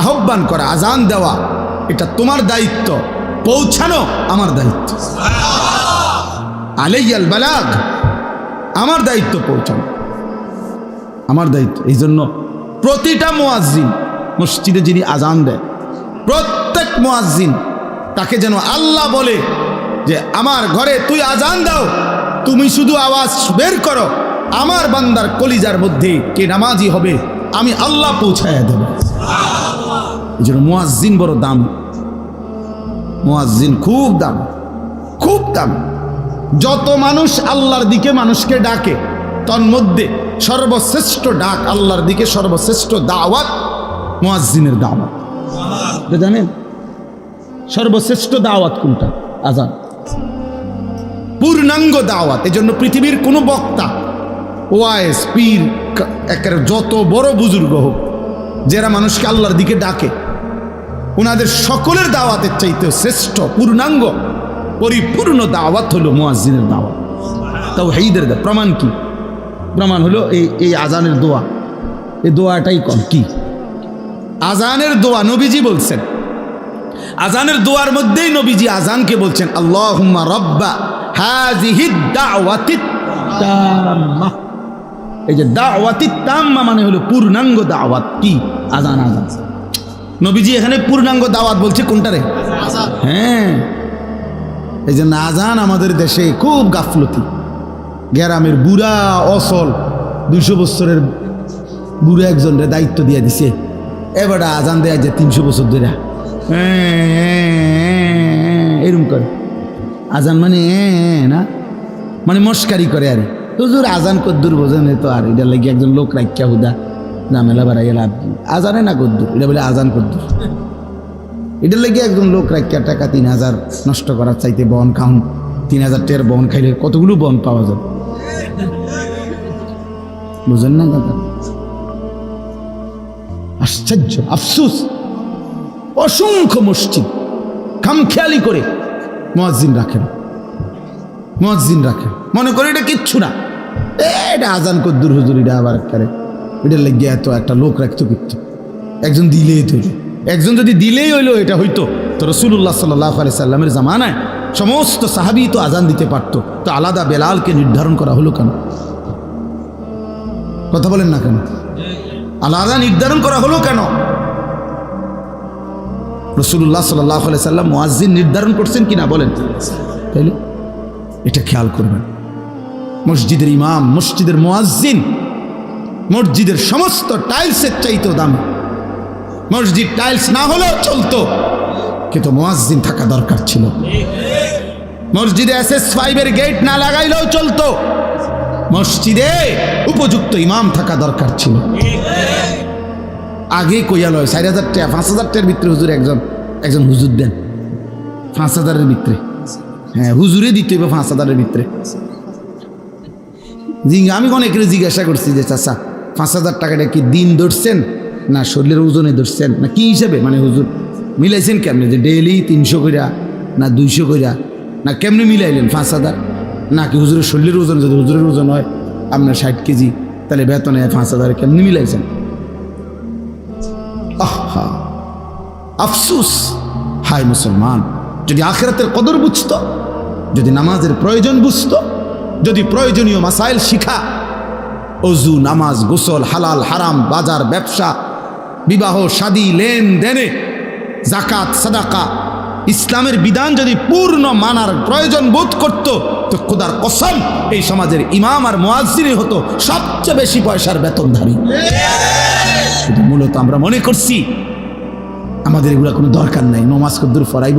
আহ্বান করা, আজান দেওয়া এটা তোমার দায়িত্ব, পৌঁছানো আমার দায়িত্ব। আলাইয়াল বালাগ, আমার দায়িত্ব পৌঁছানো, আমার দায়িত্ব। এই জন্য প্রতিটা মুয়াজ্জিন মসজিদে যিনি আজান দেয়, প্রত্যেক মুয়াজ্জিন তাকে যেন আল্লাহ বলে যে আমার ঘরে তুই আজান দাও, তুমি শুধু আওয়াজ বের করো, আমার বান্দার কলিজার মধ্যে কে নামাজি হবে আমি আল্লাহ পৌঁছায়া দেব। এই জন্য মুয়াজ্জিন বড় দাম, মুয়াজ্জিন খুব দাম, খুব দাম। যত মানুষ আল্লাহর দিকে মানুষকে ডাকে, তন্মধ্যে সর্বশ্রেষ্ঠ ডাক আল্লাহর দিকে, সর্বশ্রেষ্ঠ দাওয়াত মুয়াজ্জিনের দাওয়াত। জানেন সর্বশ্রেষ্ঠ দাওয়াত কোনটা? আজান, পূর্ণাঙ্গ দাওয়াত। এই জন্য পৃথিবীর কোনো বক্তা, ওয়াইজ, পীর, একের যত বড় বুজুর্গ হোক, যারা মানুষকে আল্লাহর দিকে ডাকে, ওনাদের সকলের দাওয়াতের চাইতে শ্রেষ্ঠ পূর্ণাঙ্গ পরিপূর্ণ দাওয়াত হলো মুয়াজ্জিনের দাওয়াত, তাওহীদের দাওয়াত। প্রমাণ কি? প্রমাণ হলো এই আজানের দোয়া। এই দোয়াটাই কম কি? আজানের দোয়া নবীজি বলছেন, আজানের দোয়ার মধ্যেই নবীজি আজানকে বলছেন, আল্লাহুম্মা রাব্বা হাযিহিদ দাওয়াতিত তাম্মা। এই যে দাওয়াতিত তাম্মা মানে হলো পূর্ণাঙ্গ দাওয়াত। কি? আজান। আজান নবীজি এখানে পূর্ণাঙ্গ দাওয়াত বলছে কোনটারে? হ্যাঁ, এই জন্য আজান আমাদের দেশে খুব গাফলতি। গ্রামের বুড়া অসল 200 বছরের বুড়া একজনের দায়িত্ব দিয়ে দিছে, এবার আজান দেয়া যে 300 বছর ধরে এরকম করে। আজান মানে না, মানে মস্কারি করে। আরে হুজুর আজান কদ্দুর বোঝেন তো, আর এটা লাগে একজন লোক রাখিয়া হুদা ঝামেলা বাড়াইয়া লাভ কি? আজানে না কদ্দুর, এটা বলে আজান কদ্দুর। এটার লাগে একজন লোক রাখিয়া টাকা 3000 নষ্ট করার চাইতে বন খাউন, 3000 টাকার বন খাইলে কতগুলো বন পাওয়া যাবে, বুঝেন না কথা? আশ্চর্য, আফসোস, অসংখ্য মসজিদ খামখেয়ালি করে মুয়াজ্জিন রাখেন, মুয়াজ্জিন রাখেন, মনে করে এটা কিচ্ছু না, এটা আজান কদ্দুর হুজুর, এটা আবার করে এটার লেগে এত একটা লোক রাখতো কিচ্ছু। একজন দিলেই তো, একজন যদি দিলেই হইলো এটা হইতো, তো রাসূলুল্লাহ সাল্লাল্লাহু আলাইহি সাল্লামের জামানায় সমস্ত সাহাবী তো আজান দিতে পারতো, তো আলাদা বেলালকে নির্ধারণ করা হলো কেন? কথা বলেন না কেন? আলাদা নির্ধারণ করা হলো কেন? রাসূলুল্লাহ সাল্লাল্লাহু আলাইহি সাল্লাম মুয়াজ্জিন নির্ধারণ করছেন কিনা বলেন? তাইলে এটা খেয়াল করবেন। মসজিদের ইমাম, মসজিদের মুয়াজ্জিন মসজিদের সমস্ত টাইলসের চাইতেও দামি। মসজিদ টাইলস না হলেও চলতো, কিন্তু মুয়াজ্জিন থাকা দরকার ছিল। মসজিদে SS5 এর গেট না লাগাইলেও চলতো, মসজিদে উপযুক্ত ইমাম থাকা দরকার ছিল। আগে কইয়া লয় 4000 টাকা 5000 টাকার ভিতরে হুজুর একজন হুজুর দেন, 5000-এর ভিতরে। হ্যাঁ, হুজুরে দিতে হবে 5000-এর ভিতরে। আমি অনেকের জিজ্ঞাসা করছি যে চাচা 5000 টাকাটা কি দিন ধরছেন না শরীরের ওজনে ধরছেন না কি হিসেবে, মানে হুজুর মিলাইছেন কেমনে, যে ডেইলি 300 কইরা না 200 কইরা না কেমনে মিলাইলেন 5000? নাকি হুজুরের শরীরের ওজন, যদি হুজুরের ওজন হয় আপনার 60 কেজি, তাহলে বেতনে 5,000 কেমনি মিলাইছেন? আহা, আফসুস। হায় মুসলমান, যদি আখিরাতের কদর বুঝতো, যদি নামাজের প্রয়োজন বুঝতো, যদি প্রয়োজনীয় মাসাইল শিখা, অজু, নামাজ, গোসল, হালাল হারাম, বাজার, ব্যবসা, বিবাহ, শাদী, লেনদেনে, জাকাত, সাদাকা, ইসলামের বিধান যদি পূর্ণ মানার প্রয়োজন বোধ করত, তো খোদার কসম এই সমাজের ইমাম আর মুয়াজ্জিনই হতো সবচেয়ে বেশি পয়সার বেতনধারী। কিন্তু মূলত আমরা মনে করছি আমাদের এগুলা কোনো দরকার নাই, নমাজ কদ্দুর ফরাইব,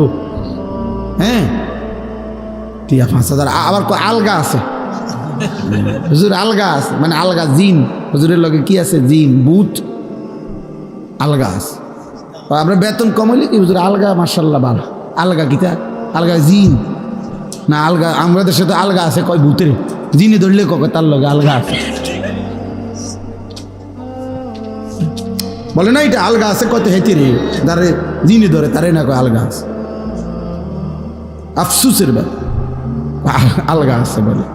হ্যাঁ টিয়া 5,000। আবার আলগা আছে হুজুর, আলগা আছে, মানে আলগা জিন, হুজুরের লগে কি আছে? জিন, ভূত, আলগা আছে। আমরা বেতন কমাইলে কি হুজুর আলগা, মাশাআল্লাহ ভালো। আলগা কিতা? আলগা জিন না, আলগা আমরা দেশে তো আলগা আছে কয় ভূতের, জিনে ধরলে কবে তার লগে আলগা আছে বলে না, এটা আলগা আছে কত হেঁটে রে, তারে জিনে ধরে তারে না কয় আলগা আছে। আফসুসের ব্যাপার, আলগা আছে বলে।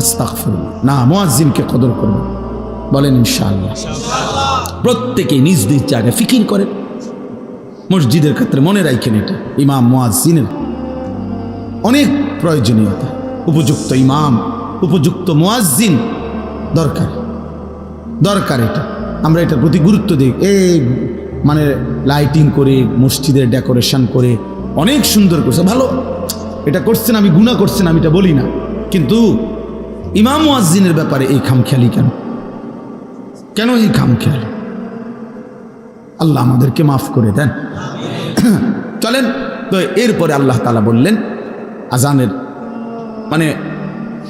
আস্তাগফিরুল্লাহ। না, মুয়াজ্জিনকে কদর করবে, বলেন ইনশাআল্লাহ। প্রত্যেকে নিজ নিজ জায়গায় ফিকির করেন, মসজিদের ক্ষেত্রে মনে রাখেন এটা ইমাম মুয়াজ্জিনের অনেক প্রয়োজনীয়তা। উপযুক্ত ইমাম, উপযুক্ত মুয়াজ্জিন দরকার, দরকার। এটা আমরা এটার প্রতি গুরুত্ব দিই। মানে লাইটিং করে, মসজিদের ডেকোরেশন করে অনেক সুন্দর করছে, ভালো, এটা করছেন, আমি গুনাহ করছেন আমি এটা বলি না, কিন্তু ইমাম মুয়াজ্জিনের ব্যাপারে এই খামখেয়ালি কেন? কেন এই খামখেয়ালি? আল্লাহ আমাদেরকে মাফ করে দেন। চলেন তো, এরপরে আল্লাহ তাআলা বললেন আজানের, মানে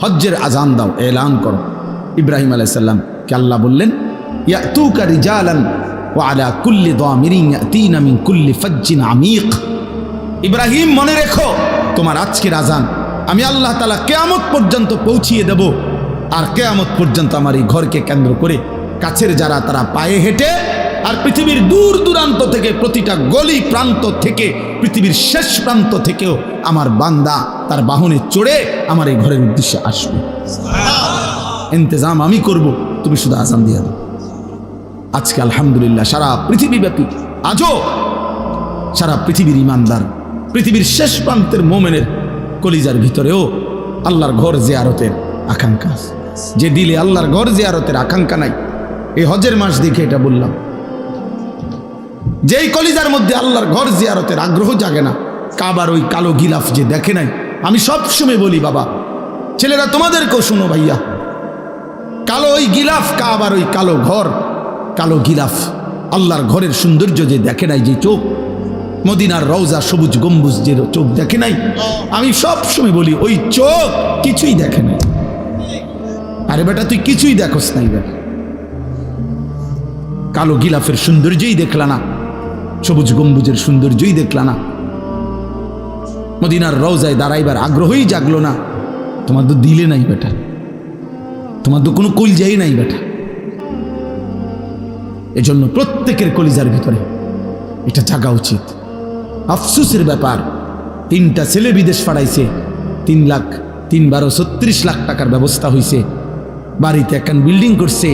হজ্জের আজান দাও, এলান করো। ইব্রাহিম আলাইহিস সালামকে আল্লাহ বললেন ইয়াতুকা রিজালান ওয়া আলা কুল্লি দামিরিন ইয়াতিনা মিন কুল্লি ফাজ্জিন আমিক। ইব্রাহিম, মনে রেখো তোমার আজকের আজান আমি আল্লাহ তাআলা কিয়ামত পর্যন্ত পৌঁছিয়ে দেব। আর কিয়ামত পর্যন্ত আমার এই ঘরকে কেন্দ্র করে কাছের যারা, তারা পায়ে হেঁটে, আর পৃথিবীর দূর দূরান্ত থেকে, প্রতিটা গলি প্রান্ত থেকে, পৃথিবীর শেষ প্রান্ত থেকেও আমার বান্দা তার বাহনে চড়ে আমার এই ঘরের উদ্দেশ্যে আসবে। ইন্তজাম আমি করব, তুমি শুধু আজান দিয়ে দাও। আজকে আলহামদুলিল্লাহ সারা পৃথিবীব্যাপী, আজও সারা পৃথিবীর ইমানদার, পৃথিবীর শেষ প্রান্তের মোমেনের কলিজার ভিতরেও আল্লাহর ঘর জিয়ারতের আকাঙ্ক্ষা আছে। যে দিলে আল্লাহর ঘর জিয়ারতের আকাঙ্ক্ষা নাই, এই হজের মাস দেখে এটা বললাম, যেই কলিজার মধ্যে আল্লাহর ঘর জিয়ারতের আগ্রহ জাগে না, কাবার ওই কালো গিলাফ যে দেখে নাই। আমি সবসময় বলি বাবা, ছেলেরা তোমাদেরকেও শুনো ভাইয়া, কালো ওই গিলাফ, কাবার ওই কালো ঘর, কালো গিলাফ, আল্লাহর ঘরের সৌন্দর্য যে দেখে নাই, যে চোখ, মদিনার রওজা, সবুজ গম্বুজ যে চোখ দেখে নাই, আমি সবসময় বলি ওই চোখ কিছুই দেখে নাই। আরে বেটা তুই কিছুই দেখোস নাই বেটা, কালো গিলাফের সৌন্দর্যই দেখলা না, সবুজ গম্বুজের সৌন্দর্যই দেখলা না, মদিনার রওজায় দাঁড়াইবার আগ্রহই জাগলো না, তোমার তো দিলে নাই বেটা, তোমার তো কোনো কলিজাই নাই বেটা। এজন্য প্রত্যেকের কলিজার ভিতরে এটা জাগা উচিত। আফসোসের ব্যাপার, 3টা ছেলে বিদেশ পাঠাইছে, 3 লাখ 3 12 36 লাখ টাকার ব্যবস্থা হয়েছে। বাড়িতে একখান বিল্ডিং করছে,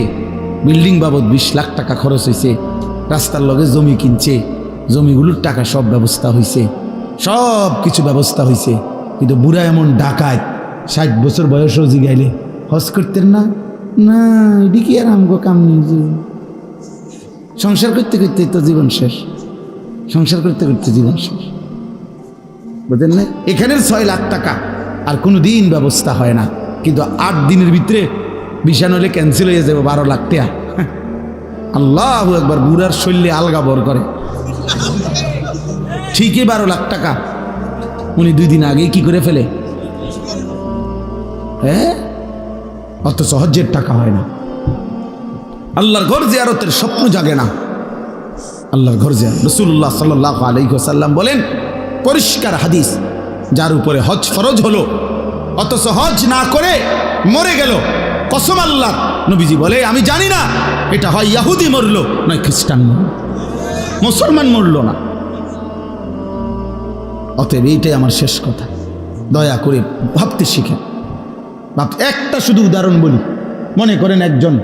বিল্ডিং বাবদ 20 লাখ টাকা খরচ হয়েছে। রাস্তার লগে জমি কিনছে, জমিগুলোর টাকা সব ব্যবস্থা হয়েছে, সব কিছু ব্যবস্থা হয়েছে। কিন্তু বুড়া এমন ডাকাত, 60 বছর বয়সও জিগাইলে হজ করতেন না, না এটি কি আর আমগো কাম নেই, সংসার করতে করতে তো জীবন শেষ, সংসার করতে করতে জীবন শেষ, বুঝলেন না? এখানের 6 লাখ টাকা আর কোনো দিন ব্যবস্থা হয় না, কিন্তু 8 দিনের ভিতরে ভিসা নইলে ক্যান্সেল হয়ে যাবে 12 লাখ টাকা। আল্লাহু আকবার, বুড়ার শৈলী আলগা বর করে, ঠিকই 12 লাখ টাকা উনি 2 দিন আগেই কি করে ফেলে, হ্যাঁ, অথচ হজ্জের টাকা হয় না। আল্লাহর ঘর জিয়ারতের স্বপ্ন জাগে না, আল্লাহর ঘর জিয়ারত। রাসূলুল্লাহ সাল্লাল্লাহু আলাইহি ওয়াসাল্লাম বলেন, পরিষ্কার হাদিস, যার উপরে হজ ফরজ হলো অথচ হজ না করে মরে গেল, কসম আল্লাহ, নবীজি বলে আমি জানি না এটা হয় ইহুদি মরলো নয় খ্রিস্টান মরলো, মুসলমান মরলো না। অতএব এইটাই আমার শেষ কথা, দয়া করে ভাবতে শিখেন। একটা শুধু উদাহরণ বলি, মনে করেন একজন,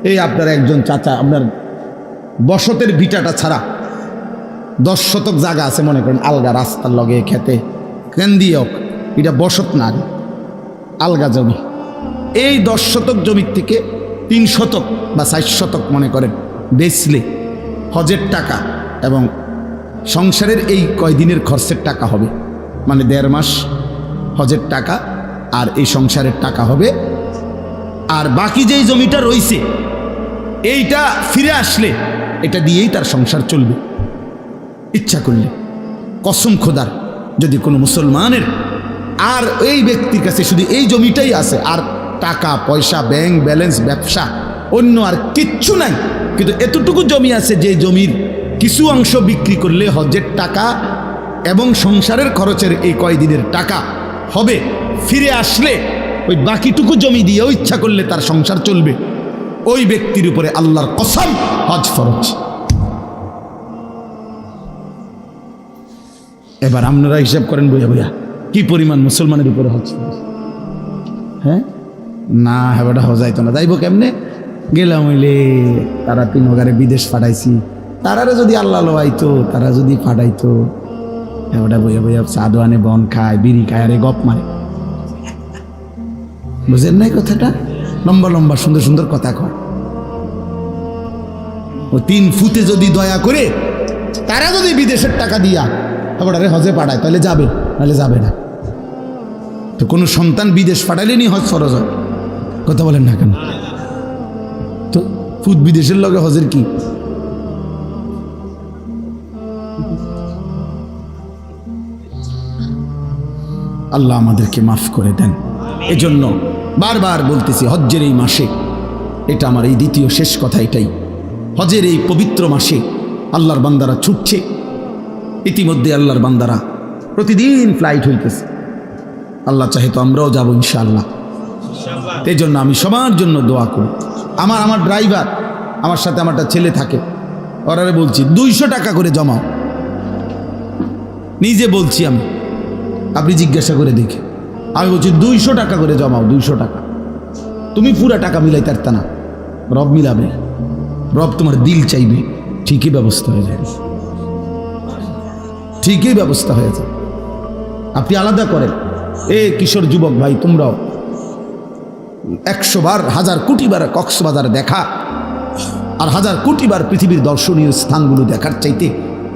এই আপনার একজন চাচা, আপনার বসতের ভিটাটা ছাড়া 10 শতক জায়গা আছে, মনে করেন আলগা, রাস্তার লগে, খেতে, কেন দিয়ে হোক, এটা বসত না, আলগা জমি। এই 10 শতক জমির থেকে 3 শতক বা 4 শতক মনে করেন বেচলে হজের টাকা এবং সংসারের এই কয়দিনের খরচের টাকা হবে, মানে 1.5 মাস হজের টাকা আর এই সংসারের টাকা হবে। আর বাকি যেই জমিটা রইছে এইটা ফিরে আসলে এটা দিয়েই তার সংসার চলবে। ইচ্ছা করলে কসম খোদার, যদি কোনো মুসলমানের আর এই ব্যক্তির কাছে শুধু এই জমিটাই আছে, আর টাকা পয়সা, ব্যাংক ব্যালেন্স, ব্যবসা, অন্য আর কিচ্ছু নাই, কিন্তু এতটুকু জমি আছে যে জমির কিছু অংশ বিক্রি করলে হজের টাকা এবং সংসারের খরচের এই কয়দিনের টাকা হবে, ফিরে আসলে ওই বাকিটুকু জমি দিয়েও ইচ্ছা করলে তার সংসার চলবে, ওই ব্যক্তির উপরে আল্লাহর কসম হজ ফরজ। এবার আপনারা হিসাব করেন বইয়া বইয়া কি পরিমাণ মুসলমানের উপরে হজ ফরজ। হ্যাঁ না, হেবাটা হজাইতো না, যাইব কেমনে? গেলাম হইলে তারা 3 ওগারে বিদেশ পাঠাইছি, তারারে যদি আল্লাহ লোয়াইতো, তারা যদি পাঠাইতো, হেবাটা বইয়া বইয়া চাদোয়ানে বন খায়, বিড়ি খায়, আরে গপ মারে। বুঝেন নাই কথাটা? লম্বা লম্বা সুন্দর সুন্দর কথা কয়। ও 3 ফুটে যদি দয়া করে তারা যদি বিদেশের টাকা দিয়া হেবাটারে হজে পাঠায়, তাহলে যাবে, নাহলে যাবে না। তো কোনো সন্তান বিদেশ পাঠাইলে নি হজ ফরজ হয়? কথা বলেন না কেন? তো ফুট বিদেশের লগে হজের কি? আল্লাহ আমাদেরকে মাফ করে দেন। এজন্য বারবার বলতেছি, হজ্জের এই মাসে, এটা আমার এই দ্বিতীয় শেষ কথা এটাই, হজের এই পবিত্র মাসে আল্লাহর বান্দারা ছুটছে। ইতিমধ্যে আল্লাহর বান্দারা প্রতিদিন ফ্লাইট হইতেছে, আল্লাহ চাহে তো আমরাও যাবো ইনশাআল্লাহ। এই জন্য আমি সবার জন্য দোয়া করি। আমার ড্রাইভার, আমার সাথে আমারটা ছেলে থাকে, ওরারে বলছি 200 টাকা করে জমাও। নিজে বলছি আমি, আপনি জিজ্ঞাসা করে দেখে, আমি বলছি 200 টাকা করে জমাও, 200 টাকা। তুমি পুরা টাকা মিলাই তারতা না, রব মিলাবে, রব তোমার দিল চাইবে, ঠিকই ব্যবস্থা হয়ে যাবে, ঠিকই ব্যবস্থা হয়ে যাবে। আপনি আলাদা করেন। এ কিশোর যুবক ভাই, তোমরাও 100 বার 1000 কোটি বার কক্সবাজার দেখা আর 1000 কোটি বার পৃথিবীর দর্শনীয় স্থানগুলো দেখার চাইতে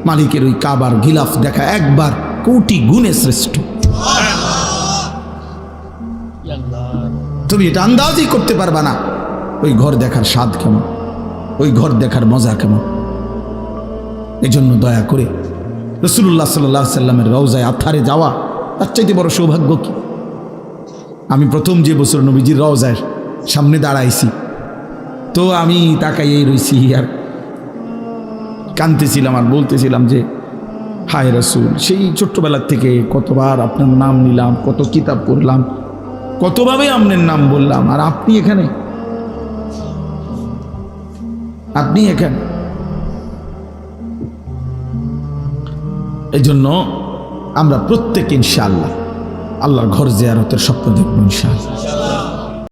মালিকের ওই কাবার গিলাফ দেখা একবার কোটি গুণে শ্রেষ্ঠ। তুমি এটা আন্দাজই করতে পারবা না ওই ঘর দেখার স্বাদ কেমন, ওই ঘর দেখার মজা কেমন। এজন্য দয়া করে রাসূলুল্লাহ সাল্লাল্লাহু আলাইহি সাল্লামের রওজায়ে আতহারে যাওয়া তার চাইতে বড় সৌভাগ্য কি? আমি প্রথম যে বছর নবীজির রওজার সামনে দাঁড়াইছি, তো আমি তাকাইয়েই রইছি আর কাঁদতেছিলাম আর বলতেছিলাম যে হায় রাসূল, সেই ছোট্টবেলার থেকে কতবার আপনার নাম নিলাম, কত কিতাব পড়লাম, কতভাবে আপনার নাম বললাম, আর আপনি এখানে, আপনি এখানে। এই জন্য আমরা প্রত্যেক ইনশাআল্লাহ আল্লাহর ঘর জিয়ারতের স্বপ্ন দেখব ইনশাআল্লাহ।